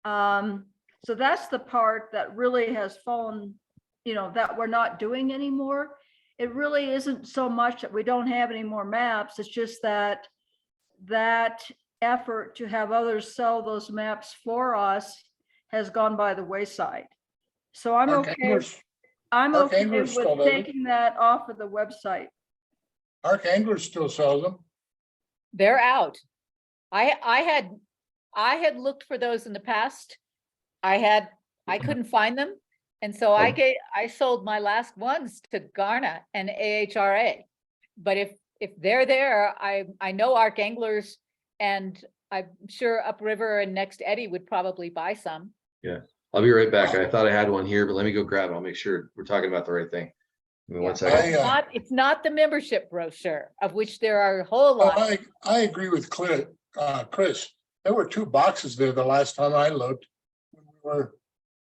So that's the part that really has fallen, that we're not doing anymore. It really isn't so much that we don't have any more maps. It's just that effort to have others sell those maps for us has gone by the wayside. So I'm okay Archangler's still with does it. taking that off of the website. Archangler still sells them. They're out. I had looked for those in the past. I couldn't find them. And so I sold my last ones to Garna and AHRA. But if they're there, I know Arc Anglers, and I'm sure Upriver and Next Eddy would probably buy some. yeah. I'll be right back. I thought I had one here, but let me go grab it. I'll make sure we're talking about the right thing. Give me one second. It's not the membership brochure, of which there are a whole lot. I agree with Chris. There were 2 boxes there the last time I looked.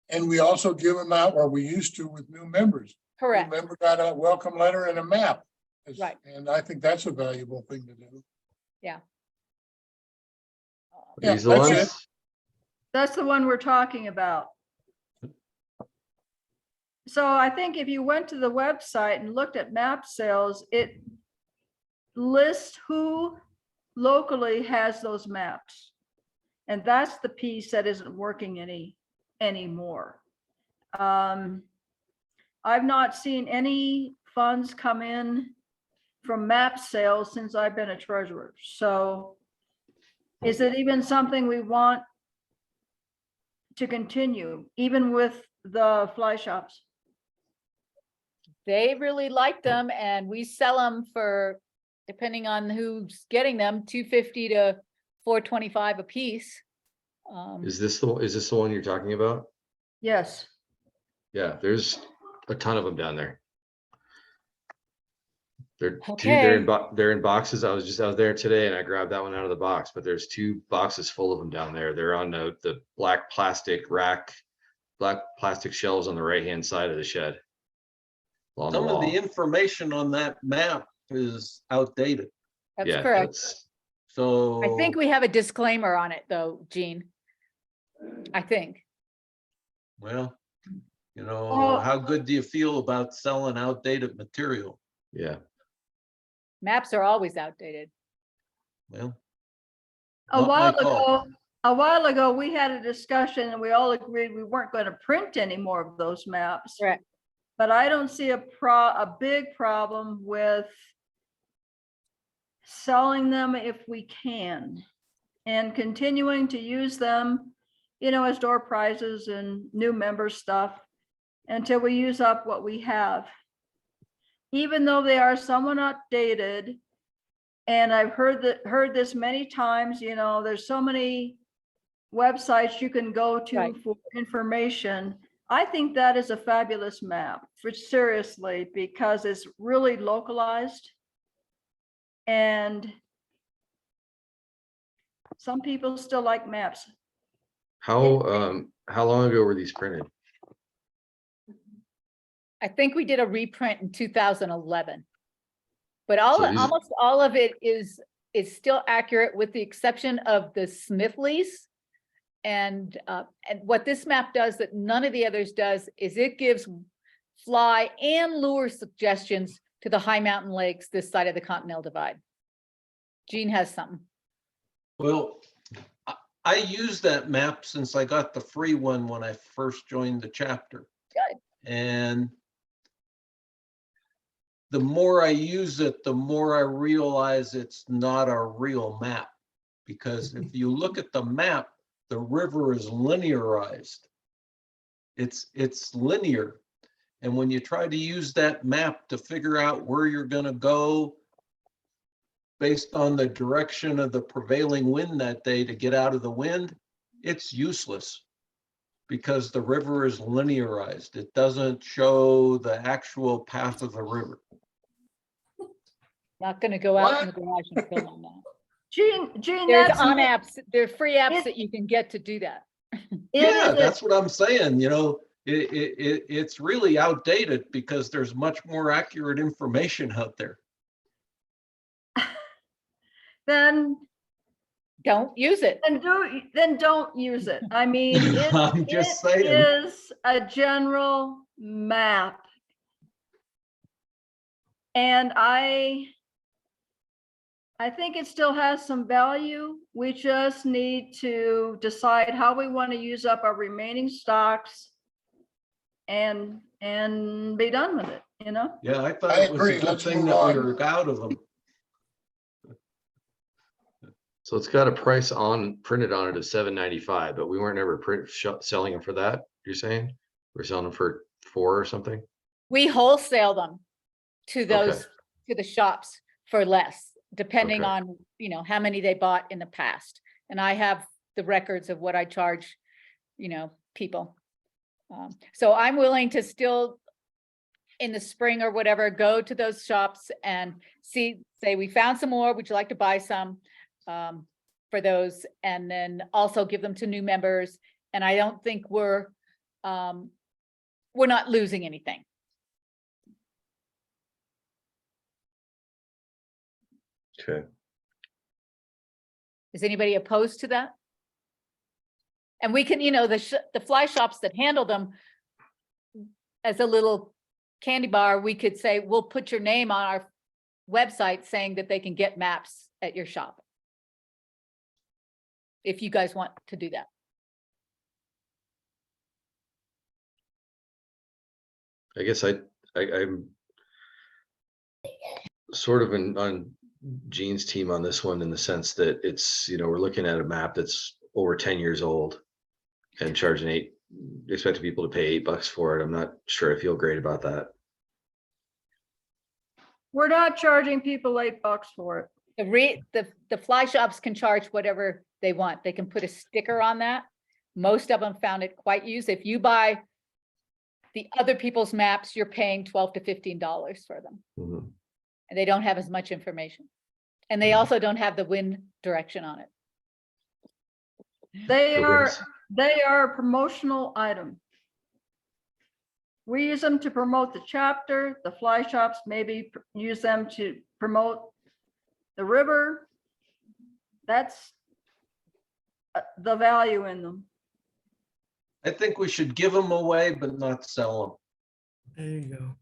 And we also give them out where we used to with new members. Correct. New member got a welcome letter and a map. Right. And I think that's a valuable thing to do. Yeah. These the that's ones? it. That's the one we're talking about. So I think if you went to the website and looked at map sales, it lists who locally has those maps. And that's the piece that isn't working anymore. I've not seen any funds come in from map sales since I've been a treasurer. So is it even something we want to continue, even with the fly shops? They really like them and we sell them for, depending on who's getting them, $250 to $425 a piece. Is this the one you're talking about? Yes. Yeah, there's a ton of them down there. They're Okay. they're in boxes. I was there today and I grabbed that one out of the box, but there's 2 boxes full of them down there. They're on the black plastic shelves on the right-hand side of the shed. On the Some of the wall. information on that map is outdated. That's Yeah, correct. So I think we have a disclaimer on it though, Jean. I think. Well, you know, Well- how good do you feel about selling outdated material? Yeah. Maps are always outdated. Well, A not my while call. ago, we had a discussion and we all agreed we weren't going to print any more of those maps. Correct. But I don't see a big problem with selling them if we can and continuing to use them, you know, as door prizes and new member stuff until we use up what we have. Even though they are somewhat outdated, and I've heard this many times, you know, there's so many websites you can go to Right. for information. I think that is a fabulous map, for seriously, because it's really localized. And some people still like maps. How long ago were these printed? I think we did a reprint in 2011. But So these- almost all of it is still accurate with the exception of the Smithley's. And what this map does that none of the others does is it gives fly and lure suggestions to the high mountain lakes this side of the Continental Divide. Jean has something. Well, I used that map since I got the free one when I first joined the chapter. Good. And the more I use it, the more I realize it's not a real map. Because if you look at the map, the river is linearized. It's linear. And when you try to use that map to figure out where you're going to go based on the direction of the prevailing wind that day to get out of the wind, it's useless because the river is linearized. It doesn't show the actual path of the river. Not gonna go out in the garage and film on that. Gene, There's that's, on apps, there are free apps It- that you can get to do that. Yeah, that's what I'm saying. You know, it's really outdated because there's much more accurate information out there. then Don't use it. then don't use it. I mean, I'm just it saying. is a general map. And I think it still has some value. We just need to decide how we want to use up our remaining stocks and be done with it, you know? Yeah, I thought I it was a agree. good Let's thing move that we on. were out of them. So it's got a price printed on it of $7.95, but we weren't ever selling them for that. You're saying we're selling them for $4 or something? We wholesale them to those, Okay. to the shops for less, depending Okay. on, you know, how many they bought in the past. And I have the records of what I charge, you know, people. So I'm willing to still, in the spring or whatever, go to those shops and say, we found some more, would you like to buy some? For those, and then also give them to new members. And I don't think we're not losing anything. Okay. Is anybody opposed to that? And we can, you know, the fly shops that handle them as a little candy bar, we could say, we'll put your name on our website saying that they can get maps at your shop. If you guys want to do that. I guess I'm sort of on Gene's team on this one in the sense that it's, you know, we're looking at a map that's over 10 years old and charging expecting people to pay $8 for it. I'm not sure I feel great about that. We're not charging people $8 for it. The fly shops can charge whatever they want. They can put a sticker on that. Most of them found it quite used. If you buy the other people's maps, you're paying $12 to $15 for them. Mhm. And they don't have as much information. And they also don't have the wind direction on it. They So are, there's- they are a promotional item. We use them to promote the chapter, the fly shops maybe use them to promote the river. That's the value in them. I think we should give them away, but not sell There you go.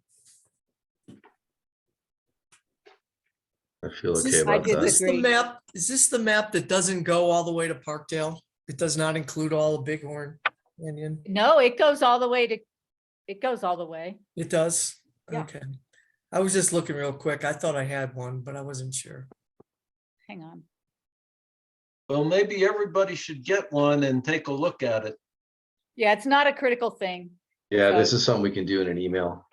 I feel Is okay this- about I Is this that. the disagree. map? Is this the map that doesn't go all the way to Parkdale? It does not include all of Bighorn Canyon? No, it goes all the way to, it goes all the way. It does? Yeah. Okay. I was just looking real quick. I thought I had one, but I wasn't sure. Hang on. them. Well, maybe everybody should get one and take a look at it. Yeah, it's not a critical thing. Yeah, this So- is something we can do in an email.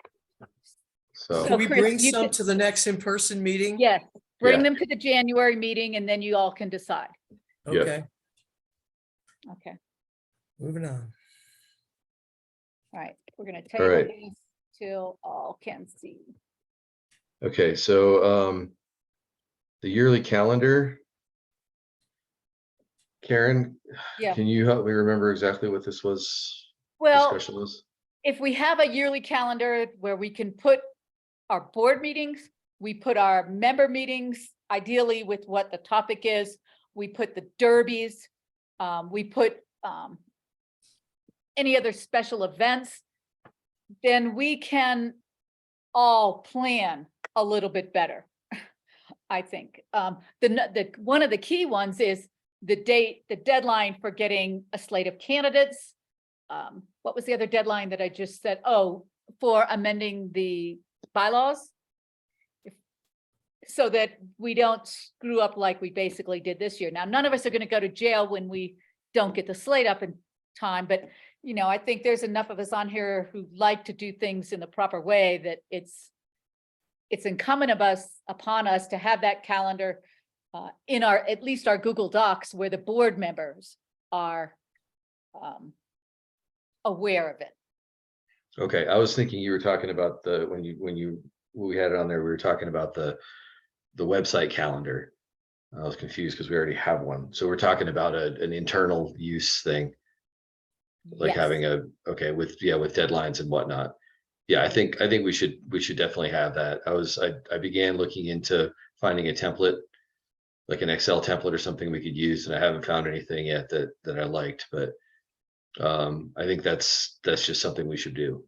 So, So Can we Chris, bring you some could- to the next in-person meeting? Yes, bring Yeah. them to the January meeting and then you all can decide. Yeah. Okay, Okay, moving on. all right. We're gonna All table right. these till all can see. okay, so the yearly calendar. Karen, Yeah. can you help me remember exactly what this was? Well, Discussion was? if we have a yearly calendar where we can put our board meetings, we put our member meetings, ideally with what the topic is, we put the derbies, we put any other special events, then we can all plan a little bit better, I think. One of the key ones is the deadline for getting a slate of candidates. What was the other deadline that I just said? Oh, for amending the bylaws? So that we don't screw up like we basically did this year. Now, none of us are gonna go to jail when we don't get the slate up in time, but I think there's enough of us on here who like to do things in the proper way that it's incumbent upon us to have that calendar in at least our Google Docs where the board members are aware of it. Okay, I was thinking you were talking about when we had it on there, we were talking about the website calendar. I was confused because we already have one. So we're talking about an internal use thing, like Yes. having with deadlines and whatnot. Yeah, I think we should definitely have that. I began looking into finding a template, like an Excel template or something we could use, and I haven't found anything yet that I liked, but I think that's just something we should do.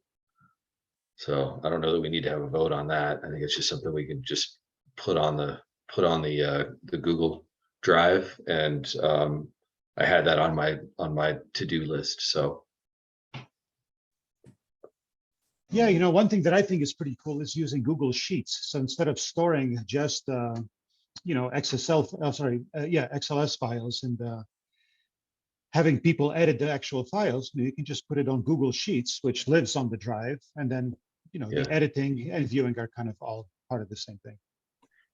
So I don't know that we need to have a vote on that. I think it's just something we can just put on the Google Drive, and I had that on my to-do list. So Yeah, one thing that I think is pretty cool is using Google Sheets. So instead of storing just, XLS files and having people edit the actual files, you can just put it on Google Sheets, which lives on the drive. And then, Yeah. the editing and viewing are kind of all part of the same thing.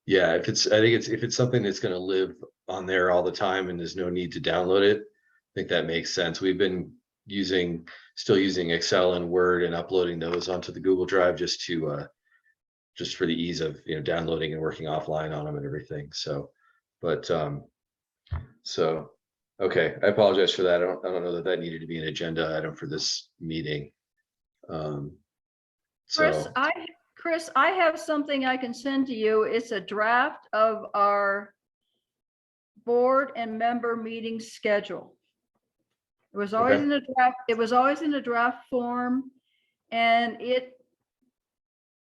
yeah, if it's something that's going to live on there all the time and there's no need to download it, I think that makes sense. We've been still using Excel and Word and uploading those onto the Google Drive just for the ease of downloading and working offline on them and everything. So, but okay, I apologize for that. I don't know that needed to be an agenda item for this meeting. Chris, I have something I can send to you. It's a draft of our board and member meeting schedule. It was always Okay. in a draft, it was always in a draft form, and it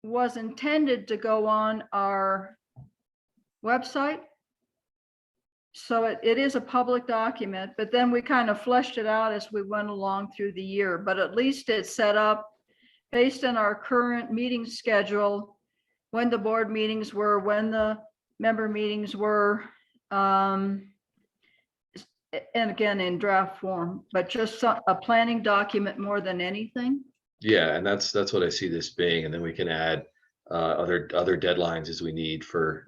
was intended to go on our website. So it is a public document, but then we kind of fleshed it out as we went along through the year, but at least it's set up based on our current meeting schedule, when the board meetings were, when the member meetings were, and again, in draft form, but just a planning document more than anything. Yeah, and that's what I see this being, and then we can add other deadlines as we need for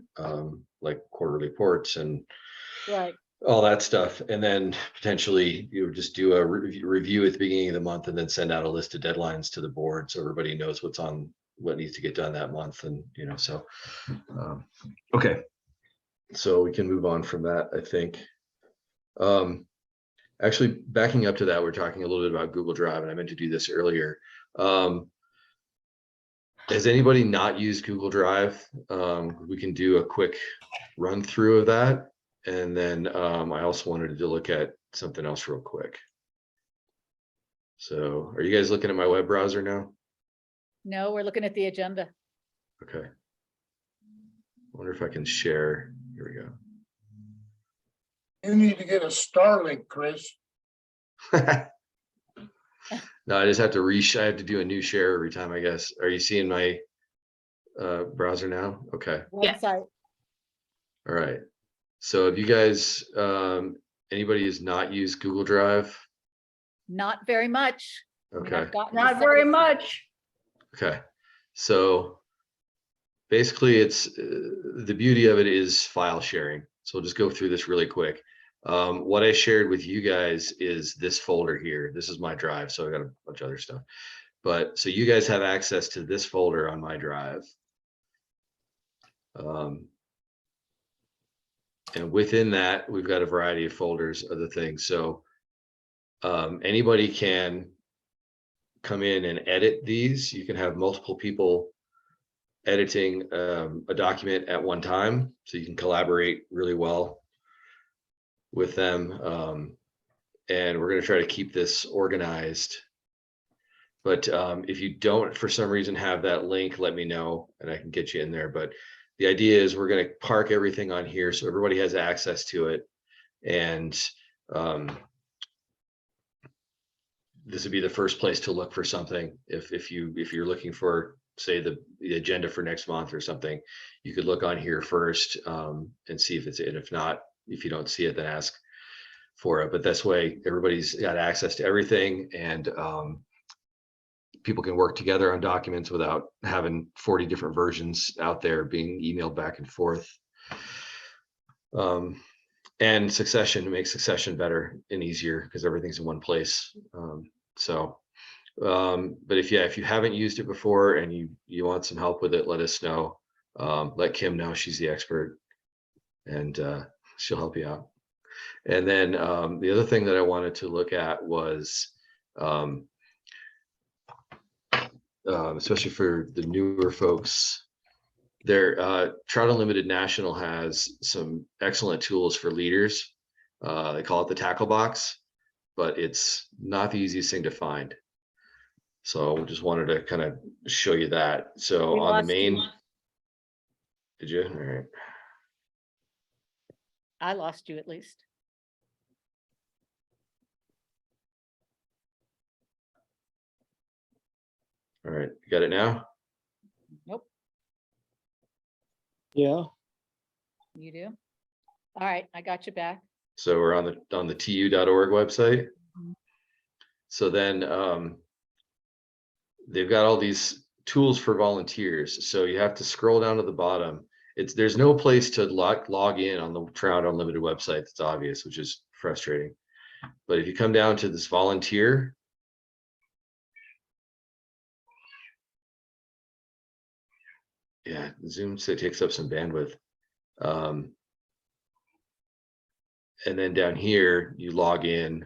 like quarterly reports and Right. all that stuff. And then potentially you would just do a review at the beginning of the month and then send out a list of deadlines to the board so everybody knows what needs to get done that month. And, so, okay. So we can move on from that, I think. Actually, backing up to that, we're talking a little bit about Google Drive, and I meant to do this earlier. Has anybody not used Google Drive? We can do a quick run through of that. And then I also wanted to look at something else real quick. So are you guys looking at my web browser now? No, we're looking at the agenda. Okay. I wonder if I can share. Here we go. You need to get a Starlink, Chris. No, I just have to I have to do a new share every time, I guess. Are you seeing my browser now? Okay. Yes. Website. All right. So if you guys, anybody has not used Google Drive? Not very much. I mean, Okay. I've gotten Not to very some- much. Okay. So basically it's the beauty of it is file sharing. So we'll just go through this really quick. What I shared with you guys is this folder here. This is my drive. So I got a bunch of other stuff, but so you guys have access to this folder on my drive. And within that, we've got a variety of folders, other things. So anybody can come in and edit these. You can have multiple people editing a document at one time, so you can collaborate really well with them. And we're going to try to keep this organized. But if you don't, for some reason, have that link, let me know and I can get you in there. But the idea is we're going to park everything on here so everybody has access to it. And this would be the first place to look for something. If you're looking for, say, the agenda for next month or something, you could look on here first and see if it's in. If not, if you don't see it, then ask for it. But this way, everybody's got access to everything, and people can work together on documents without having 40 different versions out there being emailed back and forth. And succession, to make succession better and easier because everything's in one place. But if you haven't used it before and you want some help with it, let us know. Let Kim know, she's the expert, and she'll help you out. And then the other thing that I wanted to look at was, especially for the newer folks, Trout Unlimited National has some excellent tools for leaders. They call it the tackle box, but it's not the easiest thing to find. So just wanted to kind of show you that. So We on the lost main, you. did you? All right. I lost you at least. All right. You got it now? Nope, Yeah. you do. All right, I got you back. So we're on the tu.org website. Mhm. So then they've got all these tools for volunteers. So you have to scroll down to the bottom. There's no place to log in on the Trout Unlimited website. That's obvious, which is frustrating. But if you come down to this volunteer, yeah, Zoom takes up some bandwidth. And then down here, you log in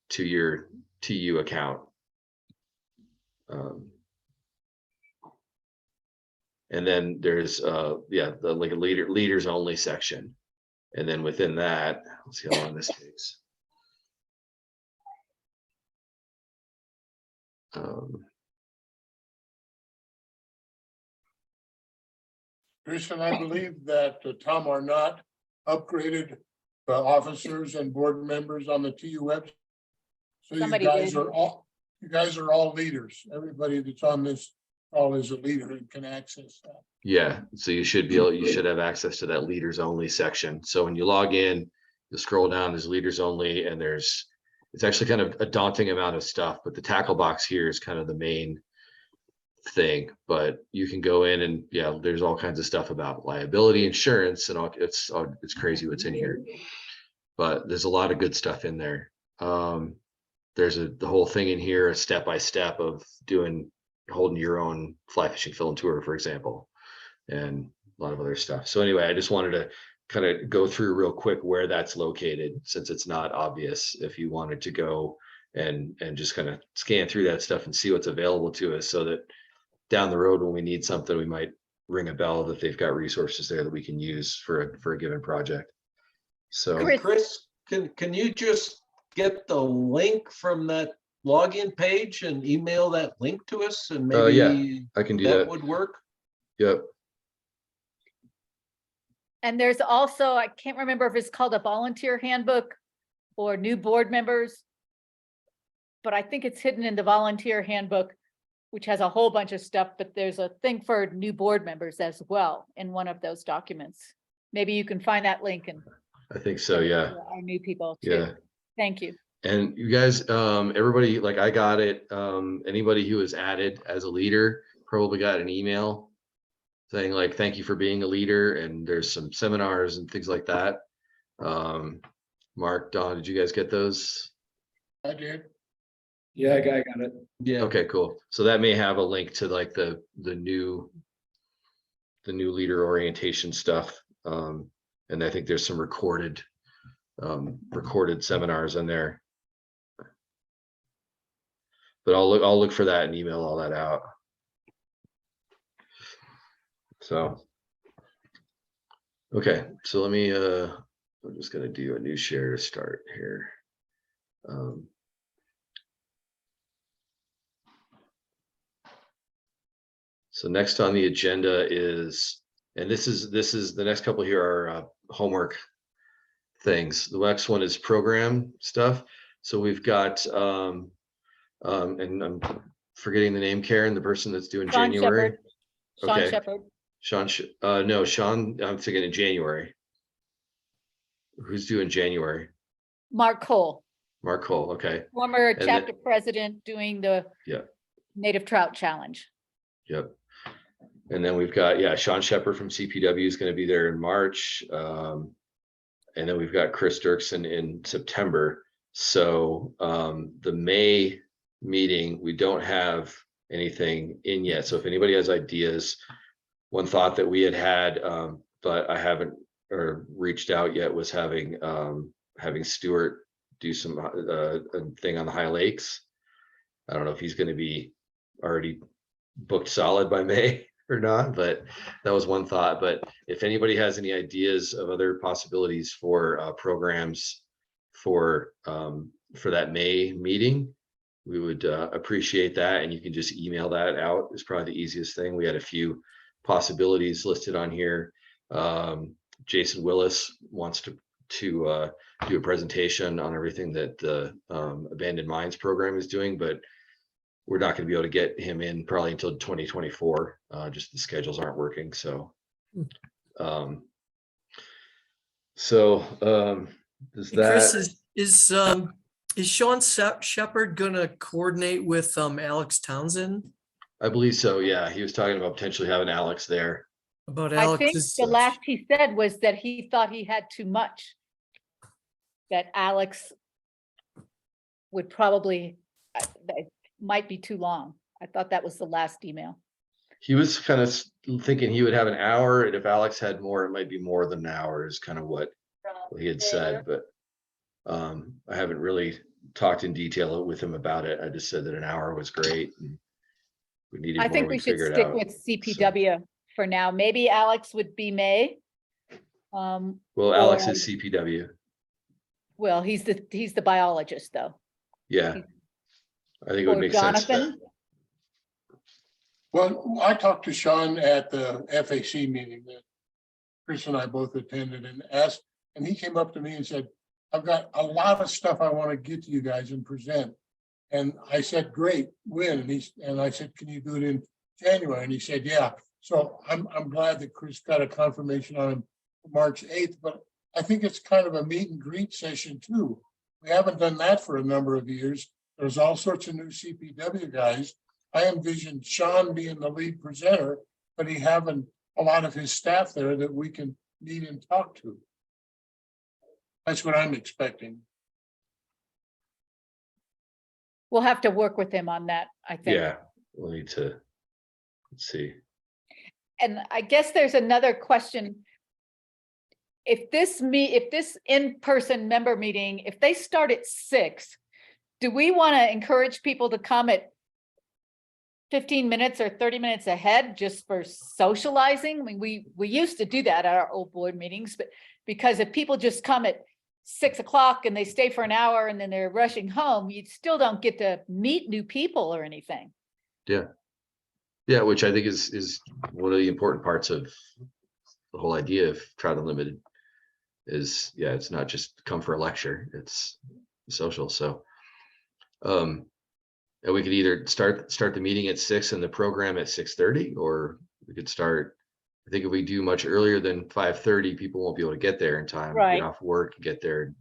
to your TU account. And then there's the like a leaders only section. And then within that, let's see how long this takes. Christian, I believe that Tom Arnott upgraded officers and board members on the TU website. So you Somebody guys did. you guys are all leaders. Everybody that's on this call is a leader and can access that. Yeah, so you should have access to that leaders only section. So when you log in, you scroll down, there's leaders only, and it's actually kind of a daunting amount of stuff, but the tackle box here is kind of the main thing, but you can go in and yeah, there's all kinds of stuff about liability insurance and all. It's crazy what's in here, but there's a lot of good stuff in there. There's the whole thing in here, a step by step of holding your own fly fishing fill and tour, for example, and a lot of other stuff. So anyway, I just wanted to kind of go through real quick where that's located, since it's not obvious if you wanted to go and just kind of scan through that stuff and see what's available to us, so that down the road when we need something, we might ring a bell that they've got resources there that we can use for a given project. So Chris- Can you just get the link from that login page and email that link to us, and maybe yeah, I can do that. would work? Yep. And there's also, I can't remember if it's called a volunteer handbook or new board members, but I think it's hidden in the volunteer handbook, which has a whole bunch of stuff, but there's a thing for new board members as well in one of those documents. Maybe you can find that link and I think so. Yeah. our new people too. Yeah. Thank you. And you guys, everybody, like I got it. Anybody who was added as a leader probably got an email saying like, thank you for being a leader. And there's some seminars and things like that. Mark, Don, did you guys get those? I did. Yeah, I got it. Yeah. Okay, cool. So that may have a link to like the new leader orientation stuff. And I think there's some recorded seminars in there. But I'll look for that and email all that out. So, okay, so let me, I'm just gonna do a new share to start here. So next on the agenda is, and this is the next couple here are homework things. The next one is program stuff. So we've got, and I'm forgetting the name, Karen, the person that's doing Sean January. Shepherd. Sean Okay. Shepherd. No, Sean, I'm thinking in January. Who's doing January? Mark Cole, Mark Cole, okay. former then- chapter president doing the Yeah. Native Trout Challenge. Yep. And then we've got, yeah, Sean Shepherd from CPW is going to be there in March. And then we've got Chris Dirksen in September. So the May meeting, we don't have anything in yet. So if anybody has ideas, one thought that we had, but I haven't reached out yet, was having Stuart do some a thing on the High Lakes. I don't know if he's going to be already booked solid by May or not, but that was one thought. But if anybody has any ideas of other possibilities for programs for that May meeting, we would appreciate that. And you can just email that out. Is probably the easiest thing. We had a few possibilities listed on here. Jason Willis wants to do a presentation on everything that the Abandoned Mines program is doing, but we're not going to be able to get him in probably until 2024. Just the schedules aren't working. So, does Chris, that? is Sean Shepherd gonna coordinate with Alex Townsend I believe so. Yeah, he was talking about potentially having Alex there. about I think Alex's? the last he said was that he thought he had too much. That Alex would probably, that might be too long. I thought that was the last email. He was kind of thinking he would have an hour, and if Alex had more, it might be more than an hour, is kind of what he had said. But I haven't really talked in detail with him about it. I just said that an hour was great. And we needed I more, think we we'd should figure it stick out. with CPW for now. Maybe Alex would be May. Well, Alex or- is CPW. Well, he's the biologist though. Yeah. I think it would Or make sense. Jonathan. Well, I talked to Sean at the FAC meeting that Chris and I both attended and asked, and he came up to me and said, I've got a lot of stuff I want to get to you guys and present. And I said, great, when? And I said, can you do it in January? And he said, yeah. So I'm glad that Chris got a confirmation on March 8th, but I think it's kind of a meet and greet session too. We haven't done that for a number of years. There's all sorts of new CPW guys. I envisioned Sean being the lead presenter, but he having a lot of his staff there that we can meet and talk to. That's what I'm expecting. We'll have to work with him on that, I think. Yeah, we'll need to, let's see. And I guess there's another question. If this in-person member meeting, if they start at 6, do we want to encourage people to come at 15 minutes or 30 minutes ahead just for socializing? I mean, we used to do that at our old board meetings, but because if people just come at 6 o'clock and they stay for an hour and then they're rushing home, you still don't get to meet new people or anything. Yeah, which I think is one of the important parts of the whole idea of Trout Unlimited is, yeah, it's not just come for a lecture, it's social. So, and we could either start the meeting at 6 and the program at 6:30, or we could start, I think if we do much earlier than 5:30, people won't be able to get there in time, Right. get off work, get there,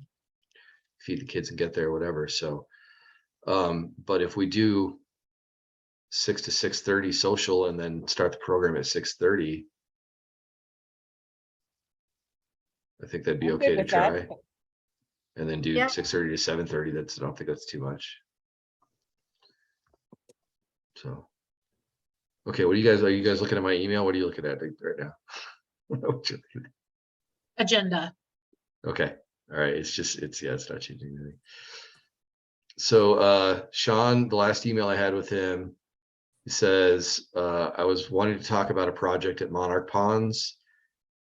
feed the kids and get there, whatever. So, but if we do 6 to 6:30 social and then start the program at 6:30, I think that'd be I'm good okay to with that. try. And then do Yep. 6:30 to 7:30. I don't think that's too much. So, okay, are you guys looking at my email? What are you looking at right now? Agenda. Okay, all right, it's not changing anything. So Sean, the last email I had with him, he says, I was wanting to talk about a project at Monarch Ponds.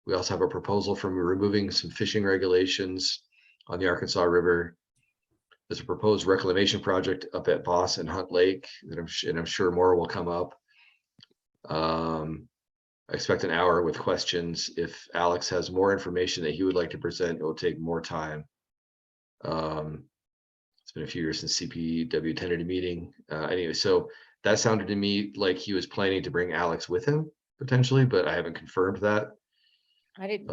We also have a proposal from removing some fishing regulations on the Arkansas River. There's a proposed reclamation project up at Boss and Hunt Lake, and I'm sure more will come up. I expect an hour with questions. If Alex has more information that he would like to present, it will take more time. It's been a few years since CPW attended a meeting. Anyway, so that sounded to me like he was planning to bring Alex with him potentially, but I haven't confirmed that. I didn't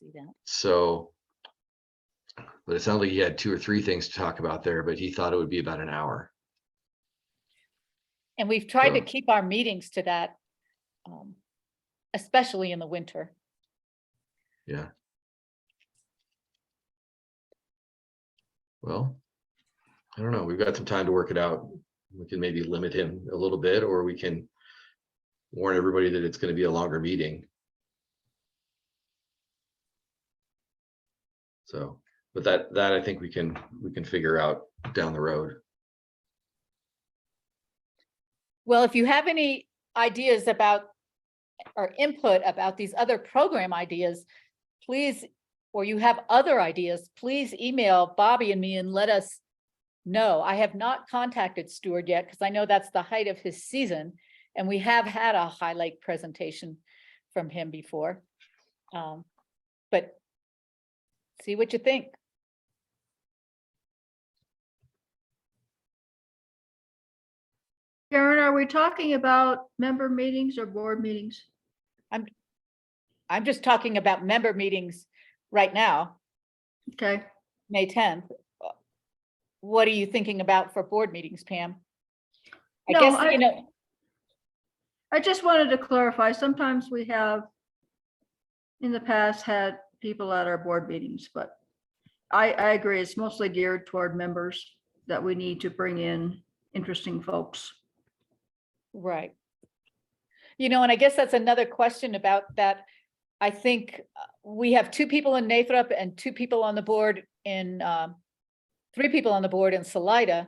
see that. So, but it sounded like he had 2 or 3 things to talk about there, but he thought it would be about an hour. And we've tried to So- keep our meetings to that, especially in the winter. Yeah. Well, I don't know. We've got some time to work it out. We can maybe limit him a little bit, or we can warn everybody that it's going to be a longer meeting. So, but that I think we can figure out down the road. Well, if you have any ideas about or input about these other program ideas, please, or you have other ideas, please email Bobby and me and let us know. I have not contacted Stuart yet because I know that's the height of his season, and we have had a highlight presentation from him before. But see what you think. Karen, are we talking about member meetings or board meetings? I'm just talking about member meetings right now, Okay, May 10th. What are you thinking about for board meetings, Pam? I No, guess, you know, I just wanted to clarify, sometimes we have in the past had people at our board meetings, but I agree, it's mostly geared toward members that we need to bring in interesting folks. right. You know, and I guess that's another question about that. I think we have 2 people in Nathrop and 2 people on the board in, 3 people on the board in Salida,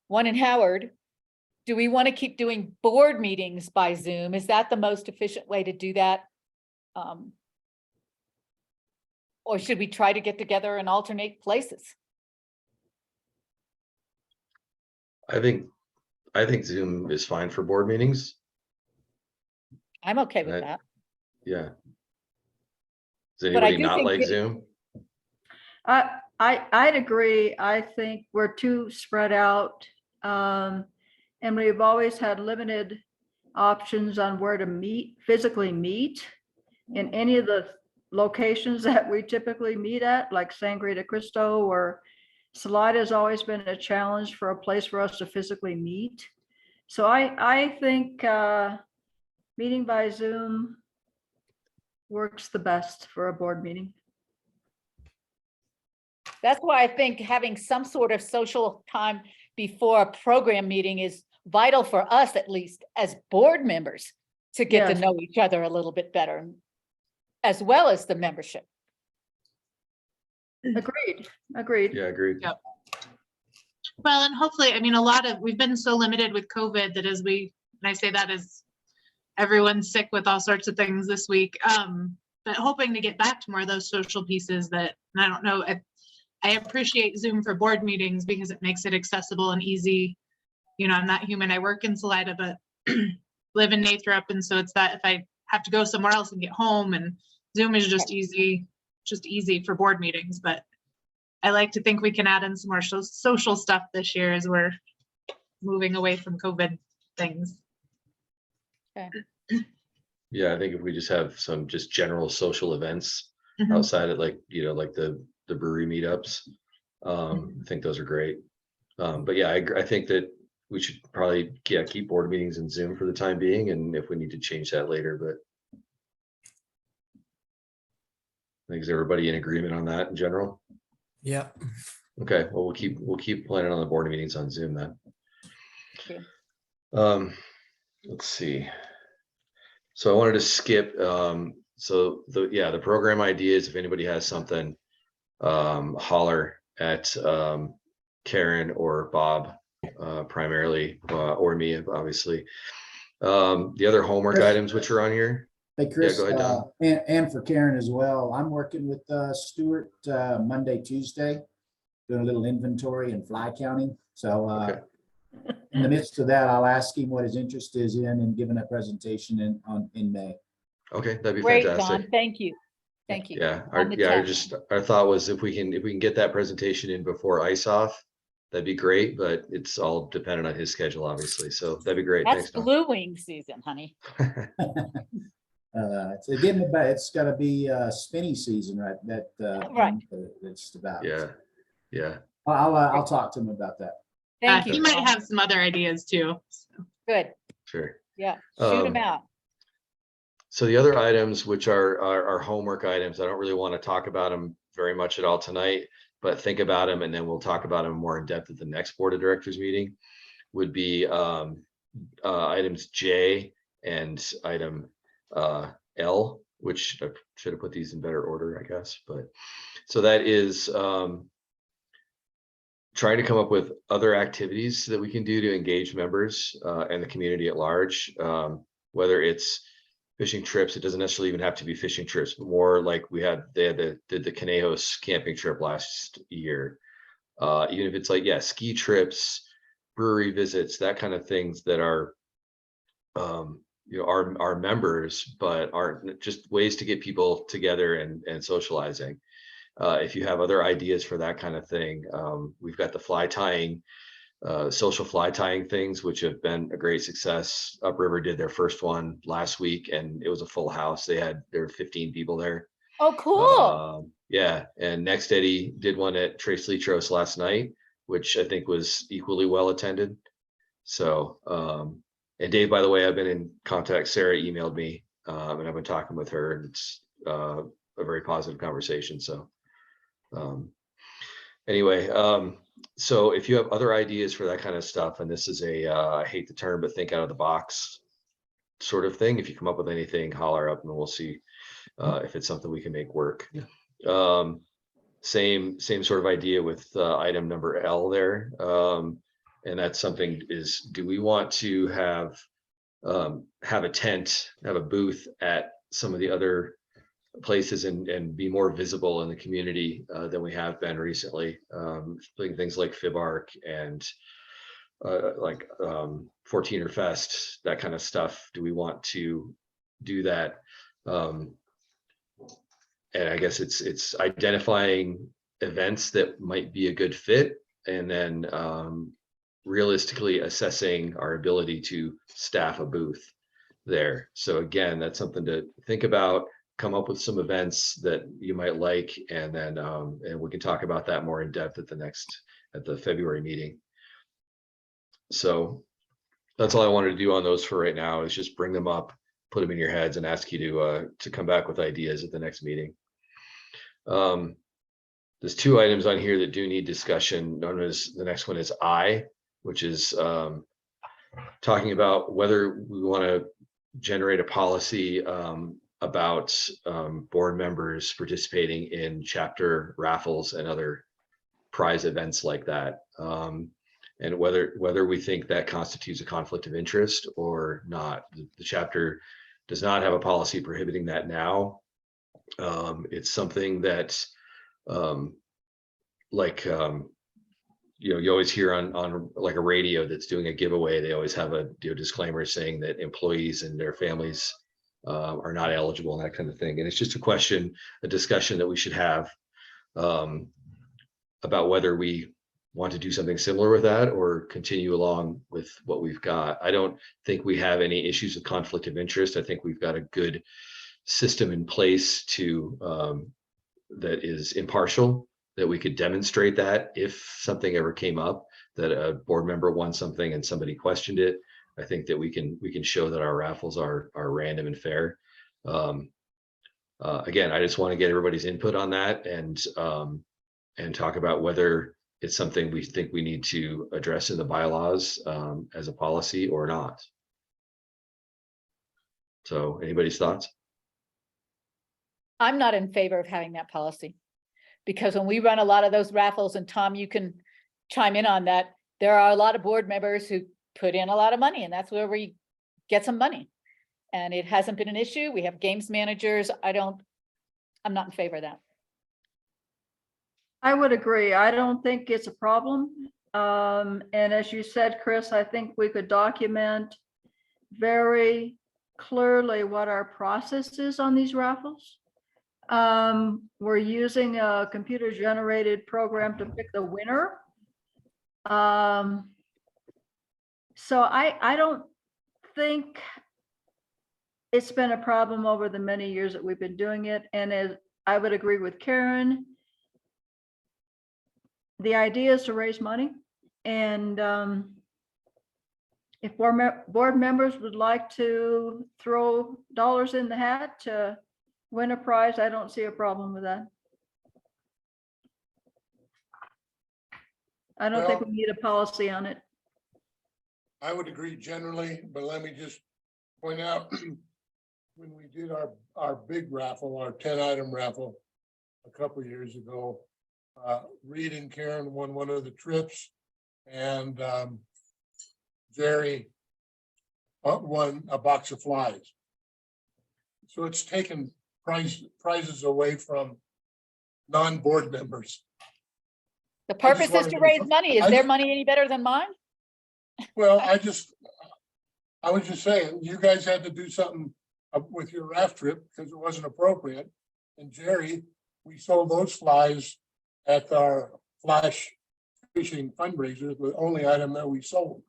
1 in Howard. Do we want to keep doing board meetings by Zoom? Is that the most efficient way to do that? Or should we try to get together and alternate places? I think Zoom is fine for board meetings. I'm okay with Right. that. Yeah. Does But I anybody do not think like it- Zoom? I'd agree. I think we're too spread out. And we've always had limited options on where to physically meet in any of the locations that we typically meet at, like Sangre de Cristo, or Salida has always been a challenge for a place for us to physically meet. So I think meeting by Zoom works the best for a board meeting. That's why I think having some sort of social time before a program meeting is vital for us, at least as board members, to get to Yes. know each other a little bit better, as well as the membership. Agreed. Yeah, agreed. Yep. Well, and hopefully, I mean, we've been so limited with COVID that and I say that as everyone's sick with all sorts of things this week. But hoping to get back to more of those social pieces that, and I don't know, I appreciate Zoom for board meetings because it makes it accessible and easy. You know, I'm not human. I work in Salida, but live in Nathrop. And so it's that if I have to go somewhere else and get home, and Zoom is just easy for board meetings. But I like to think we can add in some more social stuff this year as we're moving away from COVID things. Yeah, I think if we just have some just general social events Mhm. outside of like, like the brewery meetups, I think those are great. But yeah, I think that we should probably, keep board meetings in Zoom for the time being, and if we need to change that later, but I think is everybody in agreement on that in general? Yeah. Okay, well, we'll keep planning on the board meetings on Zoom then. Okay. Let's see. So I wanted to skip, so the program ideas, if anybody has something, holler at Karen or Bob primarily, or me, obviously. The other homework Chris. items which are on here. Hey, Chris, go ahead, Don. and for Karen as well. I'm working with Stuart Monday, Tuesday, doing a little inventory and fly counting. So Okay. in the midst of that, I'll ask him what his interest is in giving a presentation in May. Okay, that'd be Great, fantastic. Don. Thank you. Thank you. Yeah, On the 10th. our thought was if we can get that presentation in before ice off, that'd be great, but it's all dependent on his schedule, obviously. So that'd be great. That's Thanks, Don. blue wing season, honey. It's got to be spinny season, right? Right. It's about. Yeah. I'll talk to him about that. Thank you. He might Don. have some other ideas too. Good. Sure. Yeah, shoot them Um, out. So the other items, which are homework items, I don't really want to talk about them very much at all tonight, but think about them and then we'll talk about them more in depth at the next board of directors meeting, would be items J and item L, which I should have put these in better order, I guess. But so that is trying to come up with other activities that we can do to engage members and the community at large, whether it's fishing trips. It doesn't necessarily even have to be fishing trips, but more like did the Conejos camping trip last year. Even if it's like, ski trips, brewery visits, that kind of things that are, our members, but aren't just ways to get people together and socializing. If you have other ideas for that kind of thing, we've got the fly tying, social fly tying things, which have been a great success. Upriver did their first one last week and it was a full house. There were 15 people there. Oh, cool. Yeah, and Next Eddie did one at Trace Litros last night, which I think was equally well attended. So, and Dave, by the way, I've been in contact. Sarah emailed me, and I've been talking with her, and it's a very positive conversation. So, anyway, so if you have other ideas for that kind of stuff, and this is I hate the term, but think out of the box sort of thing. If you come up with anything, holler up and we'll see if it's something we can make work. Same sort of idea with item number L there. And that's something is, do we want to have a tent, have a booth at some of the other places and be more visible in the community than we have been recently, doing things like FibArc and like 14er Fest, that kind of stuff. Do we want to do that? And I guess it's identifying events that might be a good fit, and then realistically assessing our ability to staff a booth there. So again, that's something to think about. Come up with some events that you might like, and then and we can talk about that more in depth at the February meeting. So that's all I wanted to do on those for right now, is just bring them up, put them in your heads, and ask you to come back with ideas at the next meeting. There's two items on here that do need discussion. The next one is I, which is talking about whether we want to generate a policy about board members participating in chapter raffles and other prize events like that. And whether we think that constitutes a conflict of interest or not. The chapter does not have a policy prohibiting that now. It's something that you always hear on like a radio that's doing a giveaway, they always have a disclaimer saying that employees and their families are not eligible and that kind of thing. And it's just a discussion that we should have about whether we want to do something similar with that or continue along with what we've got. I don't think we have any issues of conflict of interest. I think we've got a good system in place that is impartial, that we could demonstrate that if something ever came up, that a board member won something and somebody questioned it. I think that we can show that our raffles are random and fair. Again, I just want to get everybody's input on that and talk about whether it's something we think we need to address in the bylaws as a policy or not. So anybody's thoughts? I'm not in favor of having that policy. Because when we run a lot of those raffles, and Tom, you can chime in on that, there are a lot of board members who put in a lot of money, and that's where we get some money. And it hasn't been an issue. We have games managers. I'm not in favor of that. I would agree. I don't think it's a problem. And as you said, Chris, I think we could document very clearly what our process is on these raffles. We're using a computer generated program to pick the winner. So I don't think it's been a problem over the many years that we've been doing it. And as I would agree with Karen, the idea is to raise money. And if board members would like to throw dollars in the hat to win a prize, I don't see a problem with that. I don't think we need a policy on it. I would agree generally, but let me just point out, when we did our big raffle, our 10-item raffle a couple of years ago, Reed and Karen won one of the trips, and Jerry won a box of flies. So it's taken prizes away from non-board members. The purpose is to raise money. Is their money any better than mine? Well, I was just saying, you guys had to do something with your raft trip because it wasn't appropriate. And Jerry, we sold those flies at our flash fishing fundraiser, the only item that we sold.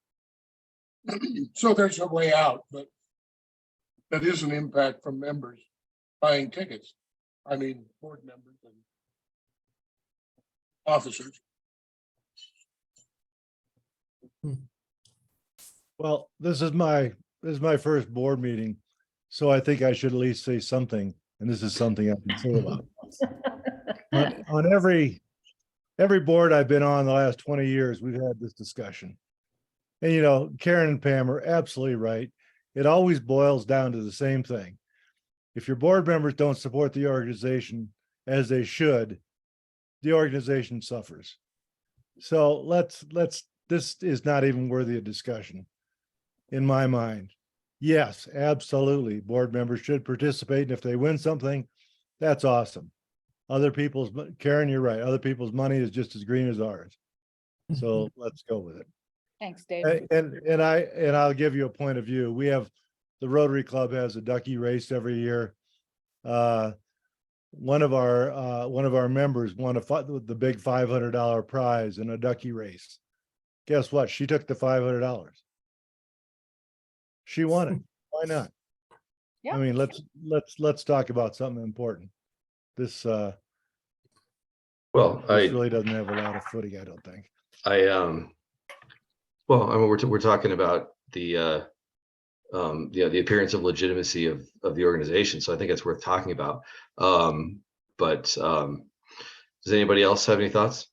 So there's a way out, but that is an impact from members buying tickets. I mean, board members and officers. Well, this is my first board meeting, so I think I should at least say something, and this is something I can say about. On every board I've been on the last 20 years, we've had this discussion. And Karen and Pam are absolutely right. It always boils down to the same thing. If your board members don't support the organization as they should, the organization suffers. So this is not even worthy of discussion in my mind. Yes, absolutely. Board members should participate. And if they win something, that's awesome. Karen, you're right. Other people's money is just as green as ours. So let's go with it. Thanks, Dave. And I'll give you a point of view. We have, the Rotary Club has a ducky race every year. One of our members won the big $500 prize in a ducky race. Guess what? She took the $500. She won it. Why not? Yeah. I mean, let's talk about something important. This Well, really doesn't have a lot of footing, I don't think. Well, I mean, we're talking about the the appearance of legitimacy of the organization. So I think it's worth talking about. But does anybody else have any thoughts?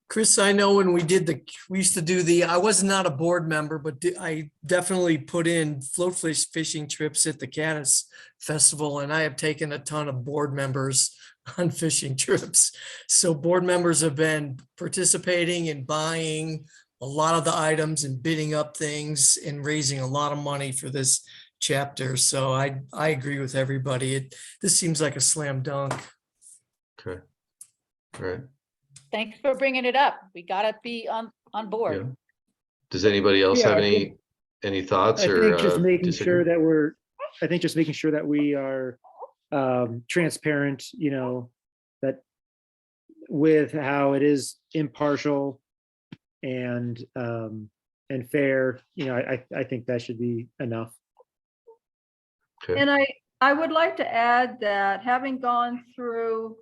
Chris, I know when we used to do I was not a board member, but I definitely put in float fishing trips at the Caddis Festival, and I have taken a ton of board members on fishing trips. So board members have been participating and buying a lot of the items and bidding up things and raising a lot of money for this chapter. So I agree with everybody. This seems like a slam dunk. Okay. All right. Thanks for bringing it up. We gotta be on Yeah. board. Does anybody else Yeah, have I think- any thoughts I or think just making disagree? sure that we are transparent, you know, that with how it is impartial and fair, you know, I think that should be enough. Okay. And I would like to add that having gone through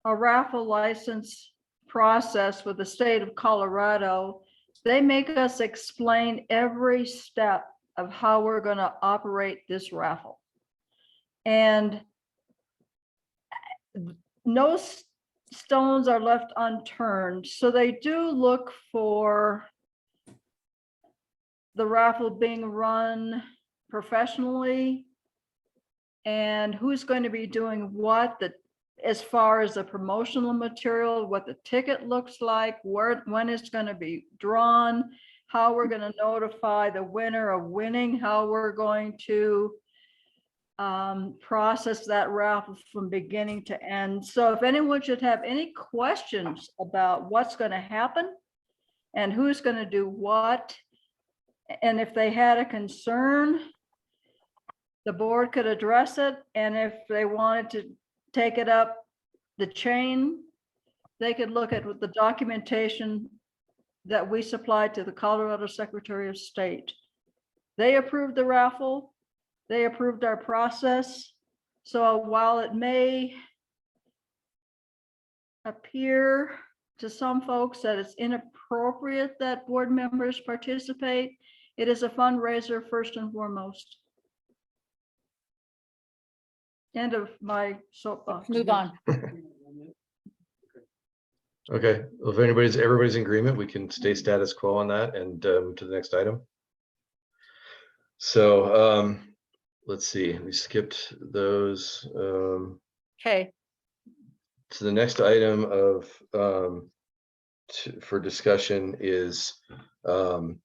a raffle license process with the state of Colorado, they make us explain every step of how we're going to operate this raffle. And no stones are left unturned. So they do look for the raffle being run professionally and who's going to be doing what, as far as the promotional material, what the ticket looks like, when it's going to be drawn, how we're going to notify the winner of winning, how we're going to process that raffle from beginning to end. So if anyone should have any questions about what's going to happen and who's going to do what, and if they had a concern, the board could address it. And if they wanted to take it up the chain, they could look at the documentation that we supplied to the Colorado Secretary of State. They approved the raffle. They approved our process. So while it may appear to some folks that it's inappropriate that board members participate, it is a fundraiser first and foremost. End of my soapbox. Move on. Okay, well, if everybody's in agreement, we can stay status quo on that and to the next item. So let's see, we skipped those. Okay, So the next item of for discussion is on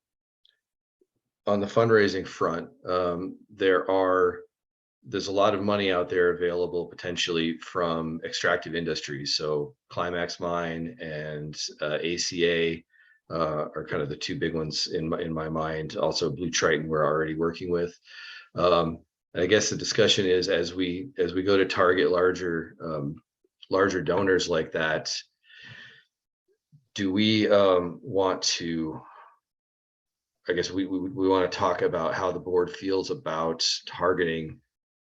the fundraising front. There's a lot of money out there available potentially from extractive industries. So Climax Mine and ACA are kind of the two big ones in my mind. Also Blue Triton we're already working with. I guess the discussion is as we go to target larger donors like that, do we want to, I guess we want to talk about how the board feels about targeting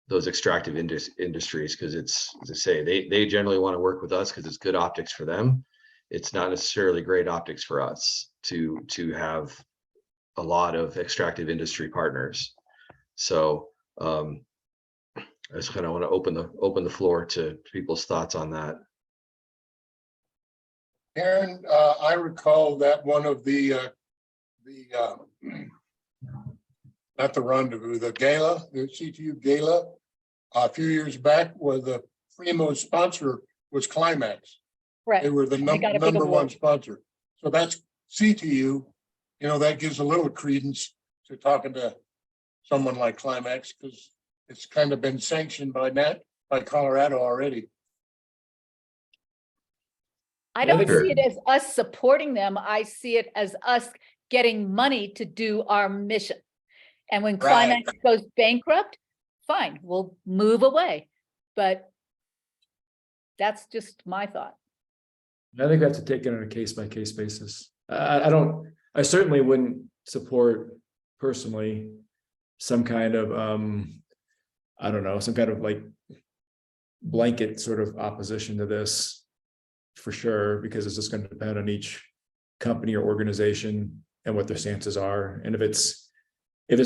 those extractive industries, because it's, as I say, they generally want to work with us because it's good optics for them. It's not necessarily great optics for us to have a lot of extractive industry partners. So I just kind of want to open the floor to people's thoughts on that. Aaron, I recall that one of the not the rendezvous, the gala, the CTU gala, a few years back, where the Primo sponsor was Climax. right. They were the They got a big number one award. sponsor. So that's CTU, you know, that gives a little credence to talking to someone like Climax, because it's kind of been sanctioned by Colorado already. I Yeah, I don't think- see it as us supporting them. I see it as us getting money to do our mission. And when Climax goes bankrupt, fine, we'll move away. But that's just my thought. I think we have to take it on a case by case basis. I certainly wouldn't support personally some kind of, I don't know, some kind of like blanket sort of opposition to this for sure, because it's just going to depend on each company or organization and what their stances are. And if it's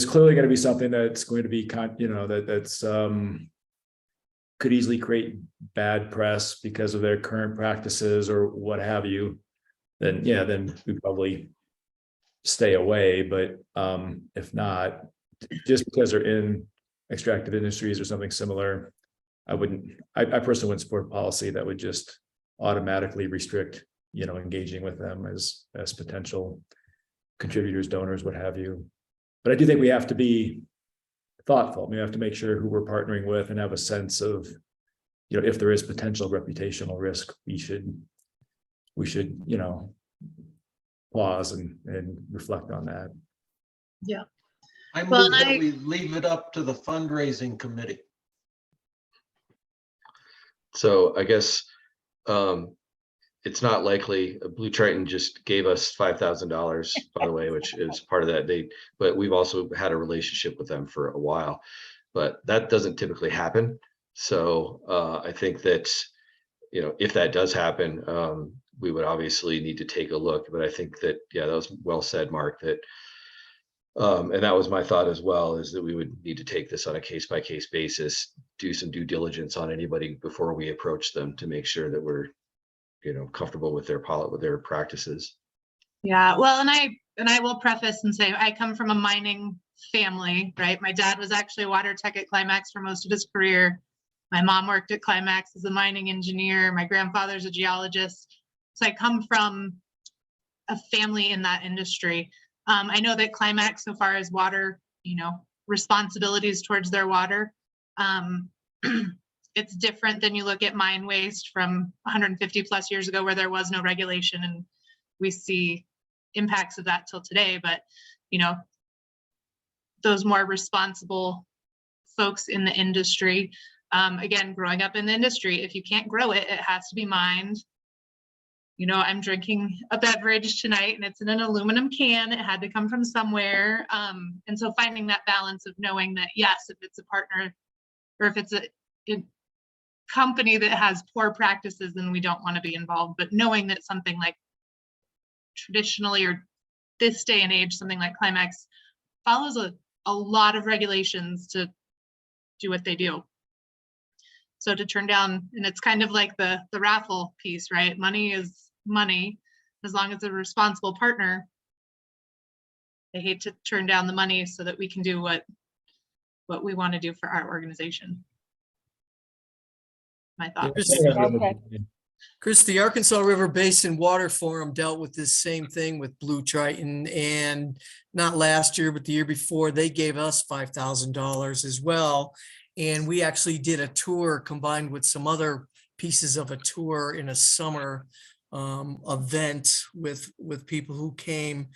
clearly going to be something that's going to be, that's could easily create bad press because of their current practices or what have you, then yeah, then we probably stay away. But if not, just because they're in extractive industries or something similar, I personally wouldn't support a policy that would just automatically restrict, engaging with them as potential contributors, donors, what have you. But I do think we have to be thoughtful. We have to make sure who we're partnering with and have a sense of, if there is potential reputational risk, we should, pause and reflect on that. Yeah. I Well, move and that we leave it up to the fundraising committee. So I guess it's not likely. Blue Triton just gave us $5,000, by the way, which is part of that. But we've also had a relationship with them for a while, but that doesn't typically happen. So I think that, if that does happen, we would obviously need to take a look. But I think that, yeah, that was well said, Mark, that and that was my thought as well, is that we would need to take this on a case-by-case basis, do some due diligence on anybody before we approach them to make sure that we're, comfortable with their practices. Yeah, well, and I will preface and say I come from a mining family, right? My dad was actually a water tech at Climax for most of his career. My mom worked at Climax as a mining engineer. My grandfather's a geologist. So I come from a family in that industry. I know that Climax, so far as water, responsibilities towards their water, it's different than you look at mine waste from 150 plus years ago where there was no regulation, and we see impacts of that till today. But, those more responsible folks in the industry, again, growing up in the industry, if you can't grow it, it has to be mined. I'm drinking a beverage tonight and it's in an aluminum can. It had to come from somewhere. And so finding that balance of knowing that, yes, if it's a partner or if it's a company that has poor practices, then we don't want to be involved. But knowing that something like traditionally or this day and age, something like Climax follows a lot of regulations to do what they do. So to turn down, and it's kind of like the raffle piece, right? Money is money, as long as it's a responsible partner. They hate to turn down the money so that we can do what we want to do for our organization. My thoughts. Okay. Chris, the Arkansas River Basin Water Forum dealt with this same thing with Blue Triton, and not last year, but the year before, they gave us $5,000 as well. And we actually did a tour combined with some other pieces of a tour in a summer event with people who came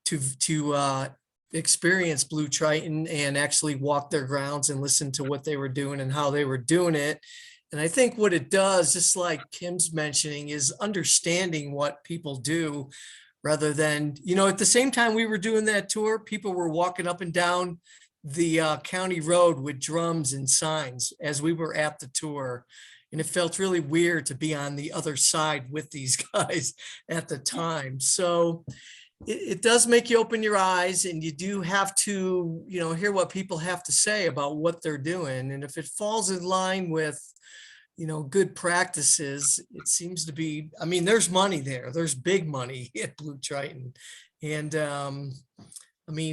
to experience Blue Triton and actually walk their grounds and listen to what they were doing and how they were doing it. And I think what it does, just like Kim's mentioning, is understanding what people do rather than, at the same time we were doing that tour, people were walking up and down the county road with drums and signs as we were at the tour. And it felt really weird to be on the other side with these guys at the time. So it does make you open your eyes, and you do have to, hear what people have to say about what they're doing. And if it falls in line with, good practices, it seems to be, there's money there. There's big money at Blue Triton. And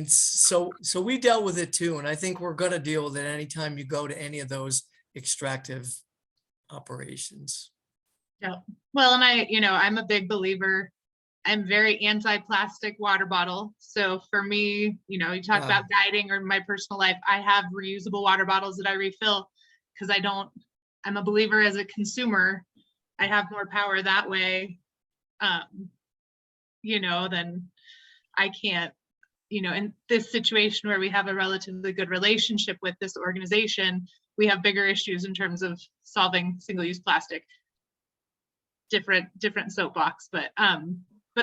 so we dealt with it too. And I think we're going to deal with it anytime you go to any of those extractive operations. Yeah. Well, and I'm a big believer. I'm very anti-plastic water bottle. So for me, you talk about guiding or my personal life, I have reusable water bottles that I refill because I'm a believer as a consumer. I have more power that way, than I can't, in this situation where we have a relatively good relationship with this organization, we have bigger issues in terms of solving single-use plastic. Different soapbox, but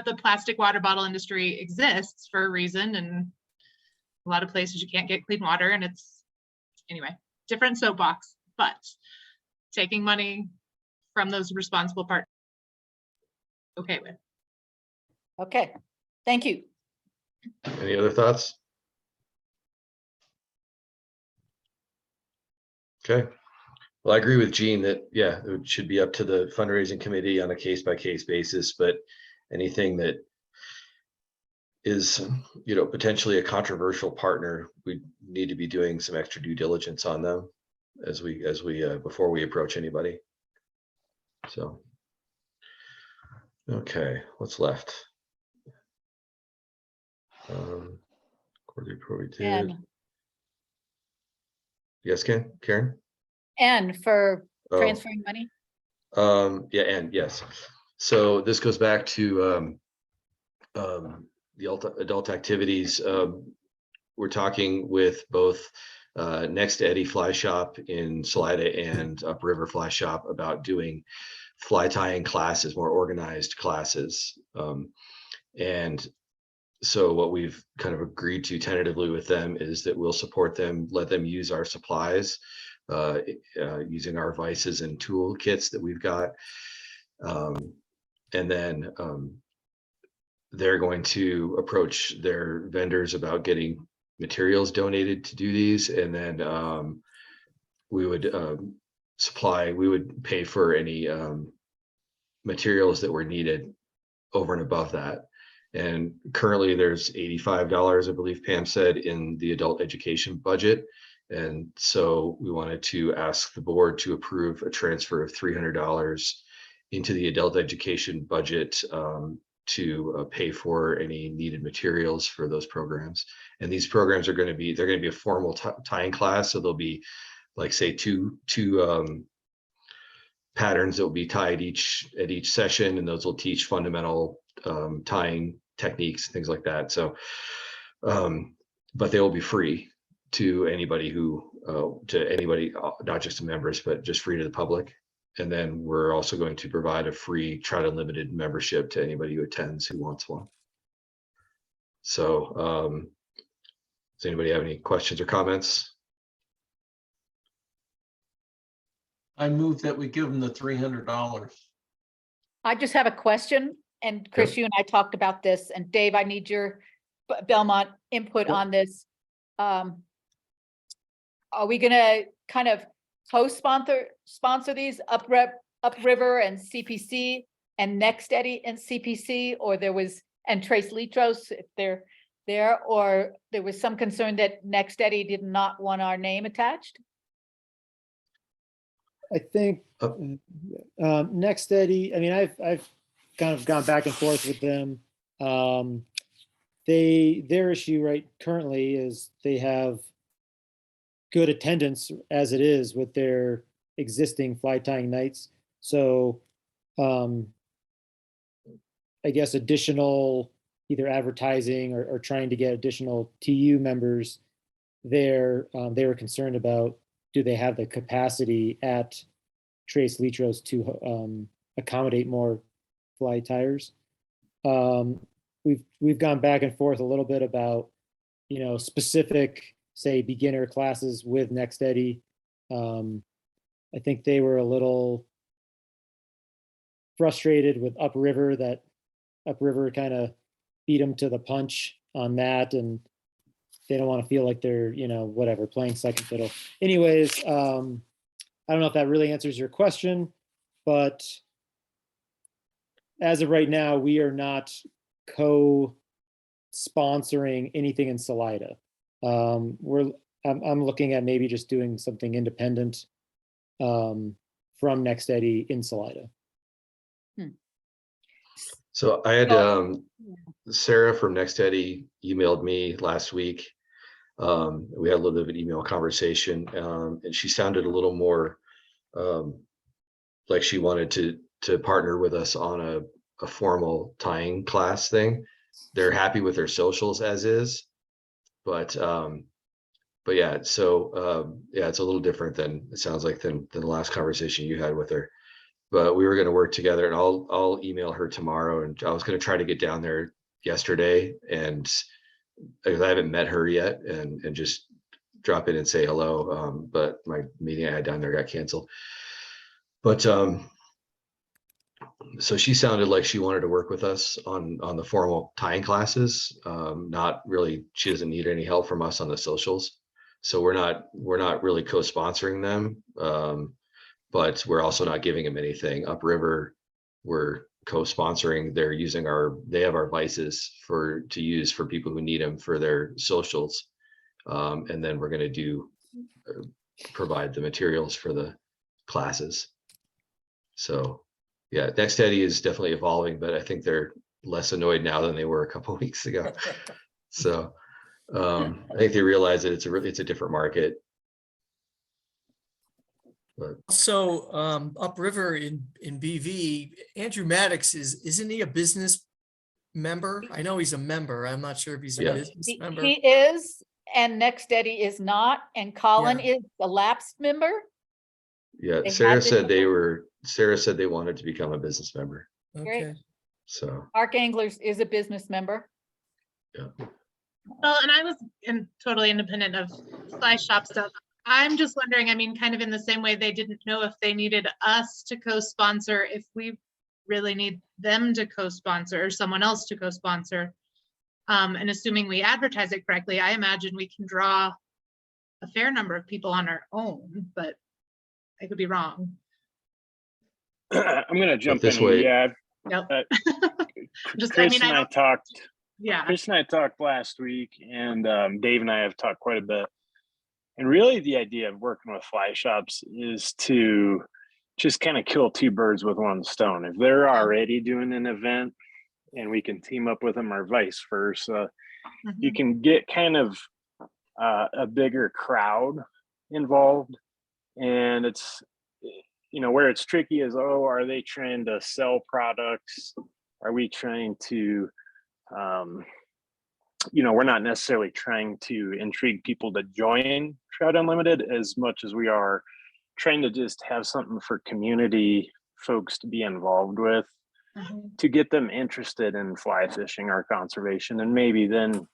the plastic water bottle industry exists for a reason, and a lot of places you can't get clean water, and it's different soapbox. But taking money from those responsible partners, okay with. Okay, thank you. Any other thoughts? Okay. Well, I agree with Gene that, yeah, it should be up to the fundraising committee on a case by case basis, but anything that is, potentially a controversial partner, we need to be doing some extra due diligence on them as we before we approach anybody. So, okay, what's left? Quarterly report we did. And, Yes, Karen? and for Oh. transferring money? Yeah, and yes. So this goes back to the adult activities. We're talking with both Next Eddy Fly Shop in Salida and Upriver Fly Shop about doing fly tying classes, more organized classes. And so what we've kind of agreed to tentatively with them is that we'll support them, let them use our supplies, using our vices and tool kits that we've got. And then they're going to approach their vendors about getting materials donated to do these. And then we would we would pay for any materials that were needed over and above that. And currently there's $85, I believe Pam said, in the adult education budget. And so we wanted to ask the board to approve a transfer of $300 into the adult education budget to pay for any needed materials for those programs. And these programs are going to be, they're going to be a formal tying class. So there'll be, like, say, two patterns that will be tied at each session, and those will teach fundamental tying techniques, things like that. So, but they will be free to anybody not just to members, but just free to the public. And then we're also going to provide a free Trout Unlimited membership to anybody who attends who wants one. So, does anybody have any questions or comments? I move that we give them the $300. I just have a question, and Chris, Yep. you and I talked about this, and Dave, I need your Belmont input Yep. on this. Are we gonna kind of sponsor these Upriver and CPC and Next Eddy and CPC, or and Trace Litros if they're there, or there was some concern that Next Eddy did not want our name attached? I think Next Eddy, I mean, I've kind of gone back and forth with them. Their issue right currently is they have good attendance as it is with their existing fly tying nights. So I guess additional either advertising or trying to get additional TU members there, they were concerned about, do they have the capacity at Trace Litros to accommodate more fly tires? We've gone back and forth a little bit about, specific, say, beginner classes with Next Eddy. I think they were a little frustrated with Upriver, that Upriver kind of beat them to the punch on that, and they don't want to feel like they're, whatever, playing second fiddle. Anyways, I don't know if that really answers your question, but as of right now, we are not co-sponsoring anything in Salida. I'm looking at maybe just doing something independent from Next Eddy in Salida. So I had Sarah from Next Eddy emailed me last week. We had a little bit of an email conversation, and she sounded a little more like she wanted to partner with us on a formal tying class thing. They're happy with their socials as is, but yeah, so yeah, it's a little different than it sounds like than the last conversation you had with her. But we were going to work together, and I'll email her tomorrow. And I was going to try to get down there yesterday, and because I haven't met her yet, and just drop in and say hello. But my meeting I had down there got canceled. But So she sounded like she wanted to work with us on the formal tying classes. Not really, she doesn't need any help from us on the socials. So we're not really co-sponsoring them. But we're also not giving them anything. Upriver, we're co-sponsoring. They have our vices to use for people who need them for their socials. And then we're going to provide the materials for the classes. So yeah, NextEddy is definitely evolving, but I think they're less annoyed now than they were a couple of weeks ago. So I think they realize that it's a different market. But So upriver in BV, Andrew Maddox isn't he a business member? I know he's a member. I'm not sure if he's a Yeah. business He member. he is, and NextEddy is not, and Colin Yeah. is a lapsed member. yeah, They Sarah had been said before. Sarah said they wanted to become a business member. Great. Okay. So Mark Anglers is a business member. Well, and I was totally independent of Fly Shop stuff. I'm just wondering, I mean, kind of in the same way they didn't know if they needed us to co-sponsor, if we really need them to co-sponsor or someone else to co-sponsor. And assuming we advertise it correctly, I imagine we can draw a fair number of people on our own, but I could be wrong. I'm gonna jump this in. way- Yeah, Yep. Just, I Chris mean, and I I don't, talked. yeah. Chris and I talked last week, and Dave and I have talked quite a bit. And really, the idea of working with fly shops is to just kind of kill two birds with one stone. If they're already doing an event, and we can team up with them, or vice versa, you Mhm. can get kind of a bigger crowd involved. And it's, where it's tricky is, are they trying to sell products? Are we trying to, we're not necessarily trying to intrigue people to join Trout Unlimited as much as we are trying to just have something for community folks to be involved with, Mhm. to get them interested in fly fishing or conservation, and maybe then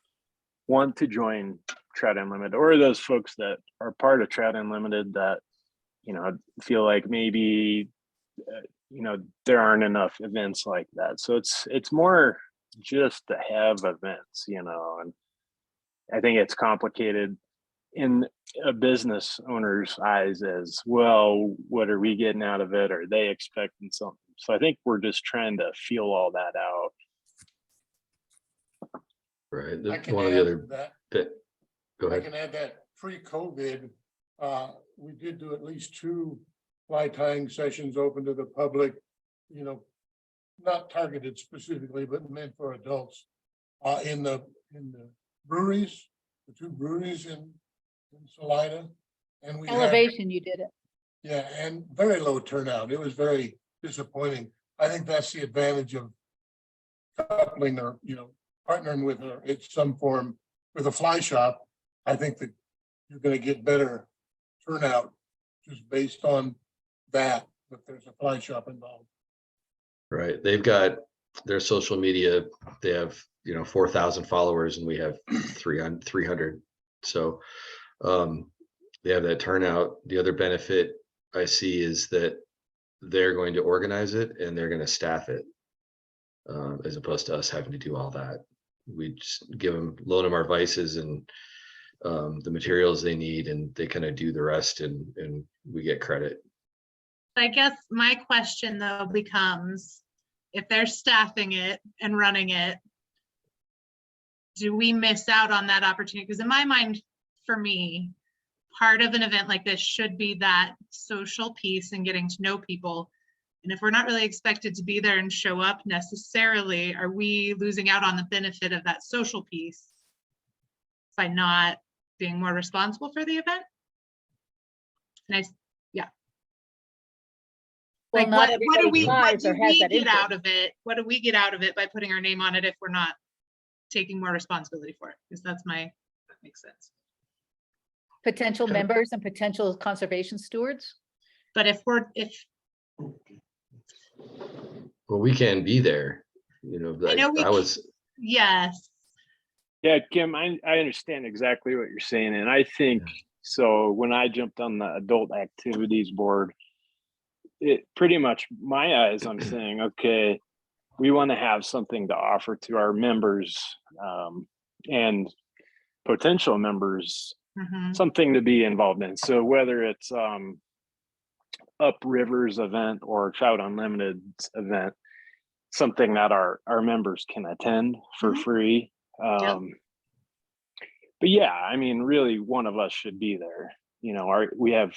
want to join Trout Unlimited, or those folks that are part of Trout Unlimited that, feel like maybe, there aren't enough events like that. So it's more just to have events, and I think it's complicated in a business owner's eyes as well. What are we getting out of it? Are they expecting something? So I think we're just trying to feel all that out. right. I can One of the add other that. go I ahead. can add that pre-COVID, we did do at least 2 fly tying sessions open to the public, not targeted specifically, but meant for adults, in the breweries, the 2 breweries in Salida. And we had, Elevation, you did it. yeah, and very low turnout. It was very disappointing. I think that's the advantage of coupling or, partnering with her in some form with a fly shop. I think that you're going to get better turnout just based on that there's a fly shop involved. Right. They've got their social media. They have, 4,000 followers and we have 300. So they have that turnout. The other benefit I see is that they're going to organize it and they're going to staff it, as opposed to us having to do all that. We just loan them our vices and the materials they need, and they kind of do the rest, and we get credit. I guess my question though becomes, if they're staffing it and running it, do we miss out on that opportunity? Because in my mind, for me, part of an event like this should be that social piece and getting to know people. And if we're not really expected to be there and show up necessarily, are we losing out on the benefit of that social piece by not being more responsible for the event? And Well, like, not what do everybody we flies or has that get interest. out of it? What do we get out of it by putting our name on it if we're not taking more responsibility for it? Because that makes sense. Potential members and potential conservation stewards. But if Well, we can be there, I know we was yes. Yeah, Kim, I understand exactly what you're saying. And I think, so when I jumped on the adult activities board, it pretty much my eyes, I'm saying, okay, we want to have something to offer to our members and potential members, Mhm. something to be involved in. So whether it's Upriver's event or Trout Unlimited's event, something that our members can attend for Mhm. free. Yep. But yeah, I mean, really, one of us should be there. You know, we have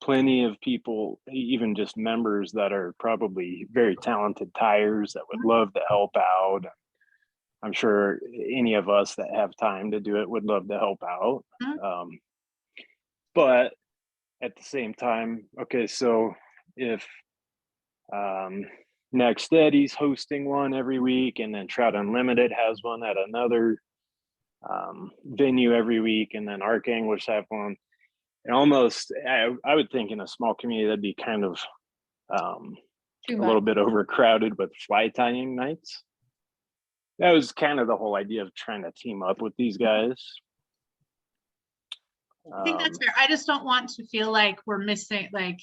plenty of people, even just members that are probably very talented tires that would love to help out. I'm sure any of us that have time to do it would love to help out. But at the same time, okay, so if Next Steady's hosting one every week, and then Trout Unlimited has one at another venue every week, and then Arc Anglers have one, and almost I would think in a small community that'd be kind of a little bit overcrowded with fly tying nights. That was kind of the whole idea of trying to team up with these guys. I think that's fair. I just don't want to feel like we're missing, like,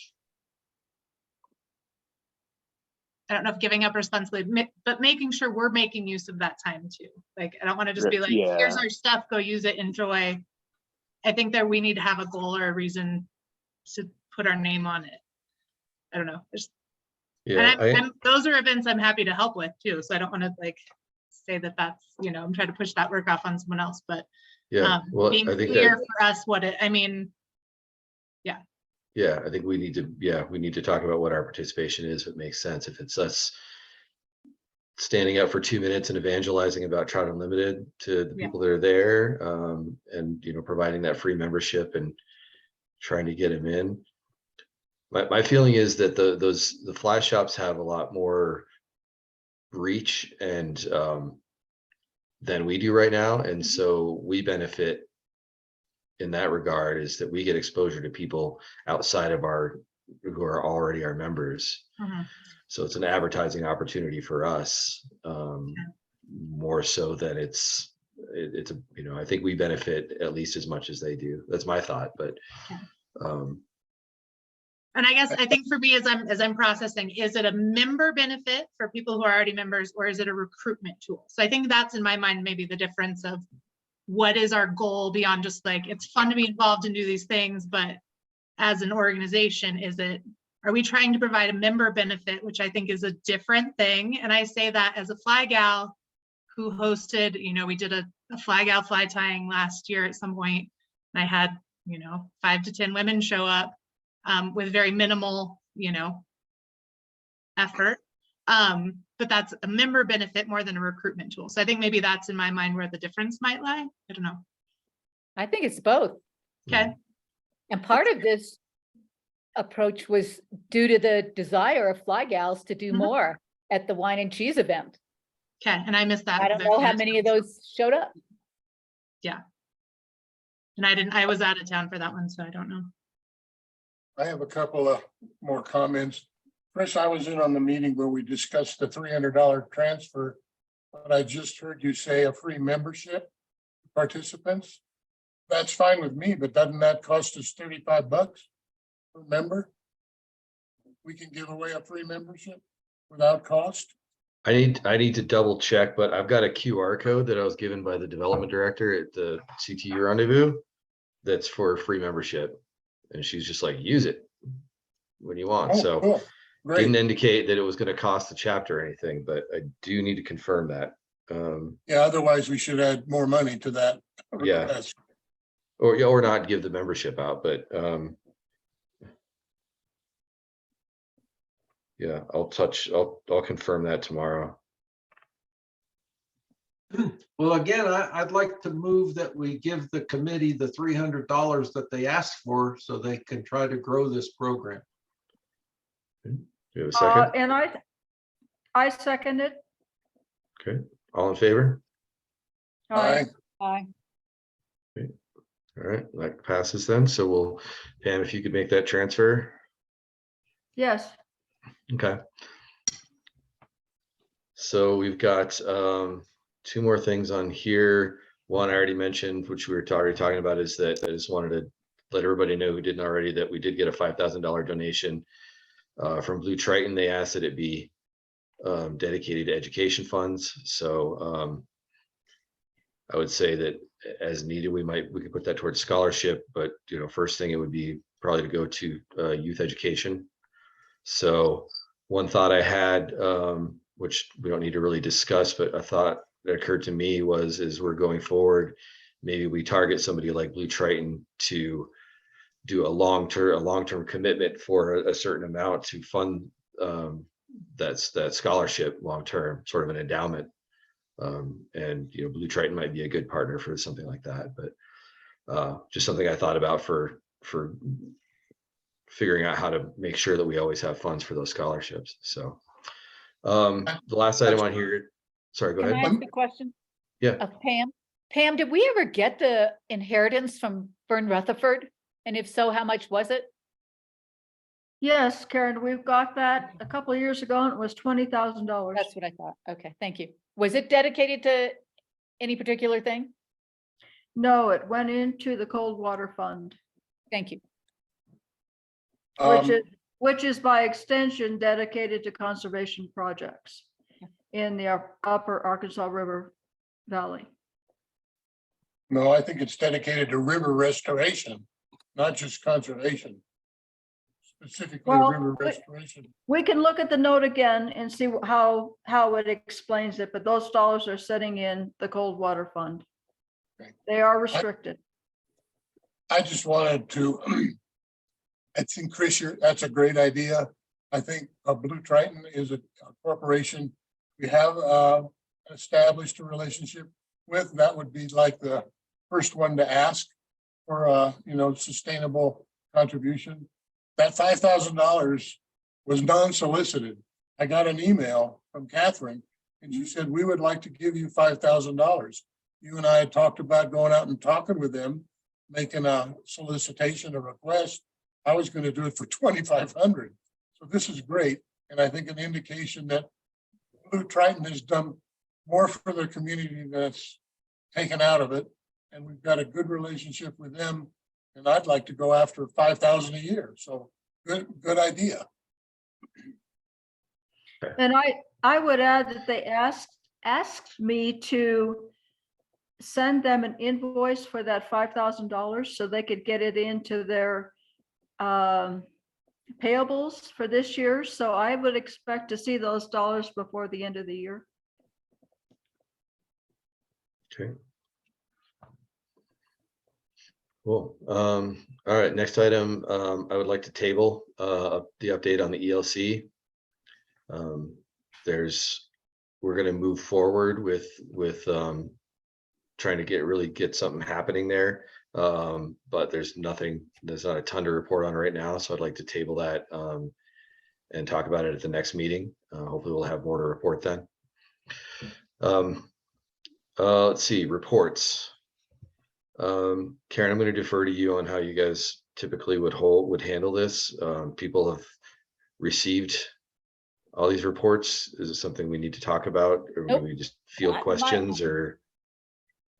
I don't know if giving up responsibility, but making sure we're making use of that time too. Like, I don't want to just be like, here's our stuff, go use it, enjoy. I think that we need to have a goal or a reason to put our name on it. I don't know. And those are events I'm happy to help with too. So I don't want to like say that that's, you know, I'm trying to push that work off on someone else, but well, being I think clear that, for us what it, I mean, yeah, I think we need to talk about what our participation is. If it makes sense, if it's us standing up for 2 minutes and evangelizing about Trout Unlimited to the people that are there, and you know, providing that free membership and trying to get them in. My feeling is that the fly shops have a lot more reach and than we do right now, and so we benefit in that regard, is that we get exposure to people outside of who are already our members. So it's an advertising opportunity for us, more so than it's a, you know, I think we benefit at least as much as they do. That's my thought, but and I guess I think for me, as I'm processing, is it a member benefit for people who are already members, or is it a recruitment tool? So I think that's in my mind maybe the difference of what is our goal beyond just like, it's fun to be involved and do these things, but as an organization, are we trying to provide a member benefit, which I think is a different thing? And I say that as a fly gal who hosted, you know, we did a fly gal fly tying last year at some point, and I had, you know, 5 to 10 women show up with very minimal, you know, effort. But that's a member benefit more than a recruitment tool. So I think maybe that's in my mind where the difference might lie. I don't know. I think it's both. Okay. And part of this approach was due to the desire of fly gals to do more at the wine and cheese event. Okay, and I missed that. I don't know how many of those showed up. Yeah. And I was out of town for that one, so I don't know. I have a couple of more comments. Chris, I was in on the meeting where we discussed the $300 transfer, but I just heard you say a free membership to participants. That's fine with me, but doesn't that cost us $35 per member? We can give away a free membership without cost. I need to double check, but I've got a QR code that I was given by the development director at the CTU rendezvous that's for free membership. And she's just like, use it when you want. So cool. Didn't indicate that it was going to cost the chapter or anything, but I do need to confirm that. Yeah, otherwise we should add more money to that. Yeah. Or not give the membership out, but yeah, I'll confirm that tomorrow. Well, again, I'd like to move that we give the committee the $300 that they asked for so they can try to grow this program. Do you have a second? And I second it. Okay, all in favor? Aye. Aye. Okay. All right, that passes then. So Pam, if you could make that transfer. Yes. Okay. So we've got 2 more things on here. One I already mentioned, which we were already talking about, is that I just wanted to let everybody know who didn't already that we did get a $5,000 donation From Blue Triton, they asked that it be dedicated to education funds. So I would say that as needed, we could put that towards scholarship, but first thing it would be probably to go to youth education. So one thought I had, which we don't need to really discuss, but a thought that occurred to me was, as we're going forward, maybe we target somebody like Blue Triton to do a long-term commitment for a certain amount to fund that scholarship long-term, sort of an endowment. And Blue Triton might be a good partner for something like that, but just something I thought about for figuring out how to make sure that we always have funds for those scholarships. So the last item on here, sorry, go Can I ahead. ask a question? Yeah. Of Pam? Pam, did we ever get the inheritance from Fern Rutherford? And if so, how much was it? Yes, Karen, we've got that a couple of years ago and it was $20,000. That's what I thought. Okay, thank you. Was it dedicated to any particular thing? No, it went into the cold water fund, Thank you. which is by extension dedicated to conservation projects in the upper Arkansas River Valley. No, I think it's dedicated to river restoration, not just conservation. Specifically Well, river restoration. We can look at the note again and see how it explains it, but those dollars are sitting in the cold water fund. Okay. They are restricted. I just wanted to, I think, Chris, that's a great idea. I think Blue Triton is a corporation we have established a relationship with. That would be like the first one to ask for sustainable contribution. That $5,000 was non-solicited. I got an email from Catherine and she said, we would like to give you $5,000. You and I had talked about going out and talking with them, making a solicitation, a request. I was going to do it for $2,500. So this is great. And I think an indication that Blue Triton has done more for their community than it's taken out of it. And we've got a good relationship with them. And I'd like to go after 5,000 a year. So good idea. And I would add that they asked me to send them an invoice for that $5,000 so they could get it into their payables for this year. So I would expect to see those dollars before the end of the year. Okay. Cool. All right, next item, I would like to table the update on the ELC. We're going to move forward with trying to really get something happening there. But there's not a ton to report on right now. So I'd like to table that and talk about it at the next meeting. Hopefully we'll have more to report then. Let's see, reports. Karen, I'm going to defer to you on how you guys typically would handle this. People have received all these reports. Is it something we need to talk about, or Nope. we just field questions? Or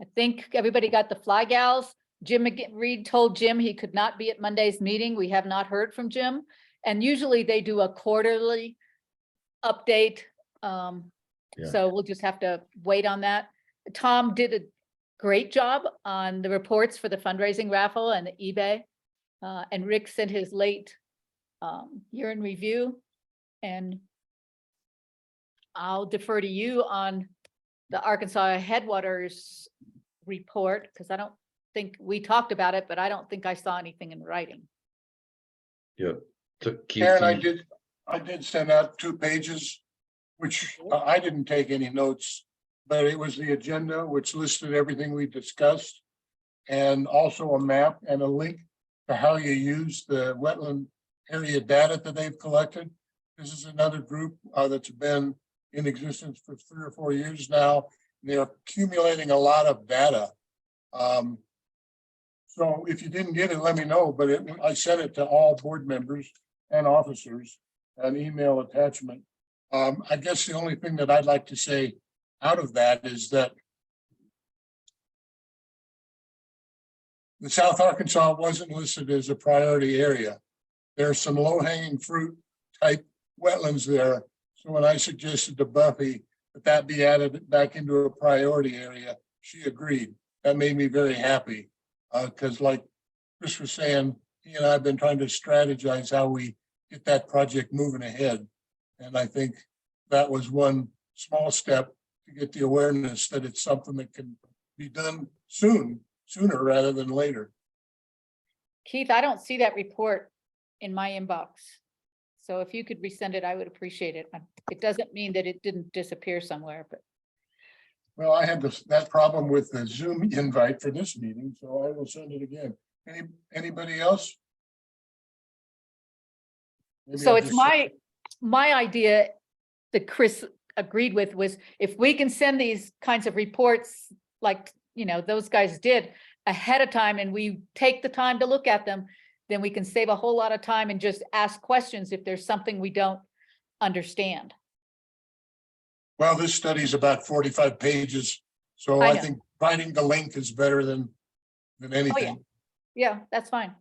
I think everybody got the fly gals. Jim Reed told Jim he could not be at Monday's meeting. We have not heard from Jim. And usually they do a quarterly update. So we'll just have to wait on that. Tom did a great job on the reports for the fundraising raffle and the eBay. And Rick sent his late year in review. And I'll defer to you on the Arkansas Headwaters report, because I don't think we talked about it, but I don't think I saw anything in writing. Yep. So Karen, I did send out 2 pages, which I didn't take any notes, but it was the agenda, which listed everything we discussed, and also a map and a link to how you use the wetland area data that they've collected. This is another group that's been in existence for 3 or 4 years now. They're accumulating a lot of data. So if you didn't get it, let me know, but I sent it to all board members and officers, an email attachment. I guess the only thing that I'd like to say out of that is that the South Arkansas wasn't listed as a priority area. There's some low-hanging fruit type wetlands there. So when I suggested to Buffy that that be added back into a priority area, she agreed. That made me very happy. Because like Chris was saying, he and I have been trying to strategize how we get that project moving ahead. And I think that was one small step to get the awareness that it's something that can be done sooner rather than later. Keith, I don't see that report in my inbox. So if you could resend it, I would appreciate it. It doesn't mean that it didn't disappear somewhere, but Well, I had that problem with the Zoom invite for this meeting, so I will send it again. Anybody else? Maybe so I'll it's just- my idea that Chris agreed with was if we can send these kinds of reports like, those guys did ahead of time and we take the time to look at them, then we can save a whole lot of time and just ask questions if there's something we don't understand. Well, this study is about 45 pages, so I I know. think finding the link is better than anything. Yeah, that's fine.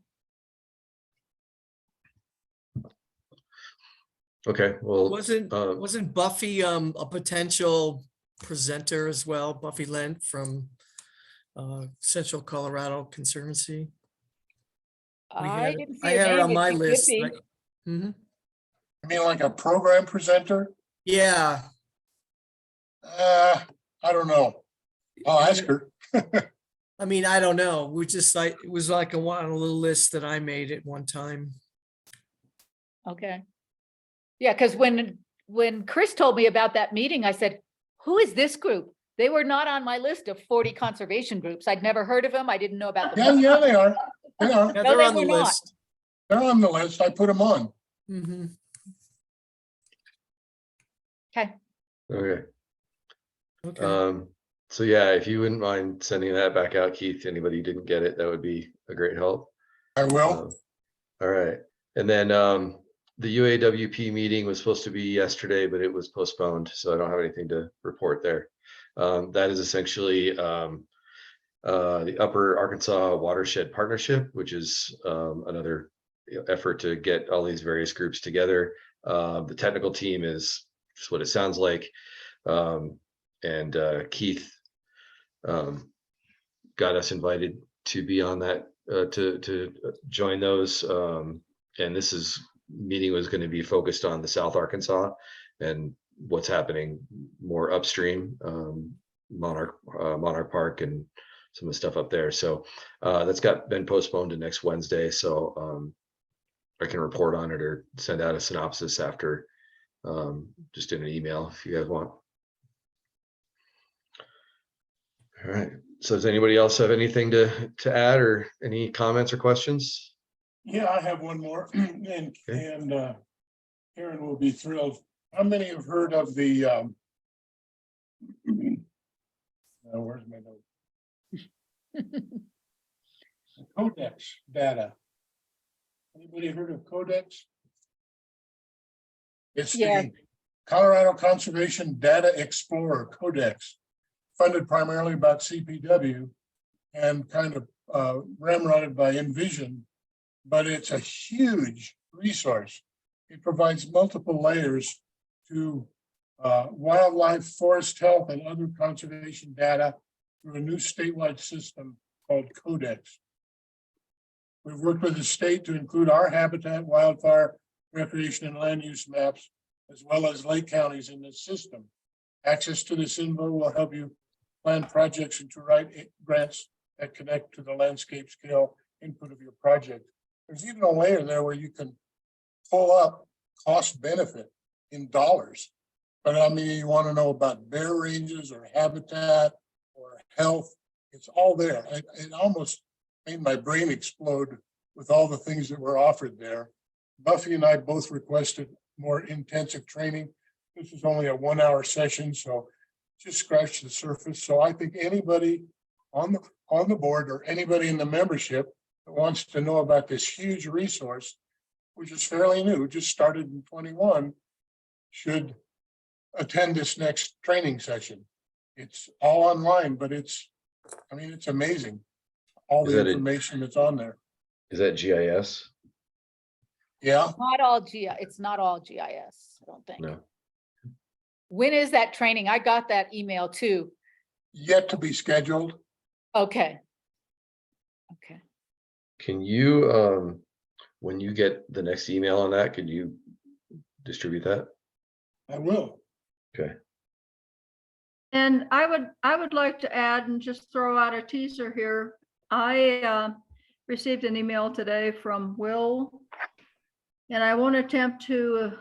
Okay, well, Wasn't Buffy a potential presenter as well? Buffy Lent from Central Colorado Conservancy. I didn't see I her had her name, on but my she could list. be. Mhm. I mean, like a program presenter? Yeah, I don't know. I'll ask her. I mean, I don't know. We just like, it was like on a little list that I made at one time. Okay. Yeah, because when Chris told me about that meeting, I said, who is this group? They were not on my list of 40 conservation groups. I'd never heard of them. I didn't know about them. Yeah, they are. They are. Yeah, No, they're they on the were not. list. They're on the list. I put them on. Mhm. Okay. okay. Okay. So yeah, if you wouldn't mind sending that back out, Keith, anybody who didn't get it, that would be a great help. I will. All right. And then the UAWP meeting was supposed to be yesterday, but it was postponed, so I don't have anything to report there. That is essentially the Upper Arkansas Watershed Partnership, which is another effort to get all these various groups together. The technical team is just what it sounds like. And Keith got us invited to be on that, to join those. And this meeting was going to be focused on the South Arkansas and what's happening more upstream, Monarch Park and some of the stuff up there. So that's been postponed to next Wednesday. So I can report on it or send out a synopsis after, just in an email if you guys want. All right. So does anybody else have anything to add or any comments or questions? Yeah, I have one more, and Karen will be thrilled. How many have heard of the where's my note? Codex data. Anybody heard of Codex? It's Yeah. the Colorado Conservation Data Explorer Codex, funded primarily by CPW and kind of ramrodded by Envision, but it's a huge resource. It provides multiple layers to wildlife, forest health, and other conservation data through a new statewide system called Codex. We've worked with the state to include our habitat, wildfire, recreation, and land use maps, as well as lake counties in this system. Access to this info will help you plan projects and to write grants that connect to the landscape scale input of your project. There's even a layer there where you can pull up cost benefit in dollars. But I mean, you want to know about bear ranges or habitat or health, it's all there. It almost made my brain explode with all the things that were offered there. Buffy and I both requested more intensive training. This is only a 1-hour session, so just scratch the surface. So I think anybody on the board or anybody in the membership that wants to know about this huge resource, which is fairly new, just started in 21, should attend this next training session. It's all online, but it's amazing. All Is the that information that's on there. Is that GIS? Yeah, Not all it's not all GIS, I don't think. No. When is that training? I got that email too. yet to be scheduled. Okay. Okay. Can you, when you get the next email on that, could you distribute that? I will. Okay. And I would like to add and just throw out a teaser here. I received an email today from Will, and I won't attempt to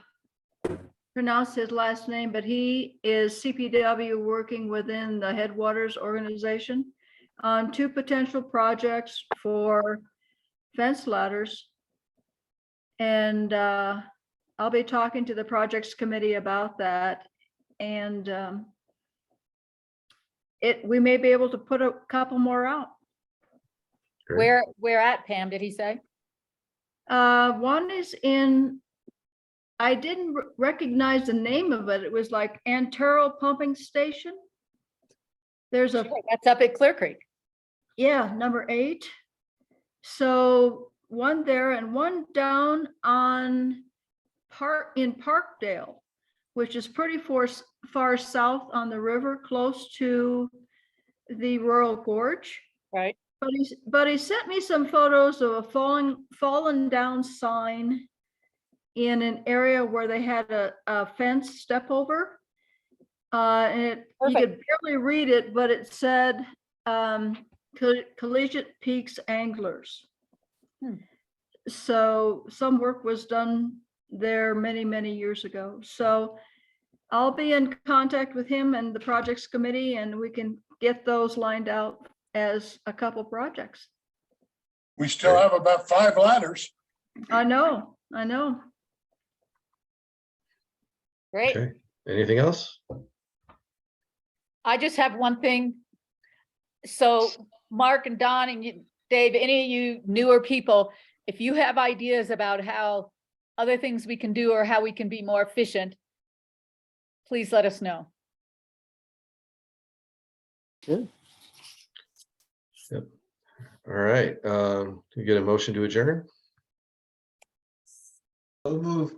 pronounce his last name, but he is CPW working within the Headwaters organization on 2 potential projects for fence ladders. And I'll be talking to the projects committee about that. And we may be able to put a couple more out. Great. Where at, Pam, did he say? One is in, I didn't recognize the name of it. It was like Antero Pumping Station. There's a, That's up at Clear Creek. yeah, number 8. So one there and one down on in Parkdale, which is pretty far south on the river, close to the Rural Gorge. Right. But he sent me some photos of a fallen down sign in an area where they had a fence step over. And you could barely read it, but it said Collegiate Peaks Anglers. So some work was done there many, many years ago. So I'll be in contact with him and the projects committee, and we can get those lined out as a couple projects. We still have about 5 ladders. I know. Great. Okay. Anything else? I just have one thing. So Mark and Don and Dave, any of you newer people, if you have ideas about how other things we can do or how we can be more efficient, please let us know. Yep. All right. Can we get a motion to adjourn? So move.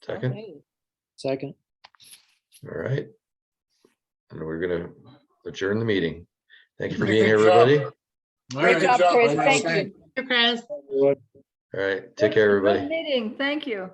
Second. Okay. Second. All right. And we're gonna adjourn the meeting. Thank you for Good being here, job. everybody. All Great right. job, Chris. Chris. Thank you. Chris. All right. Take care, everybody. Good meeting. Thank you.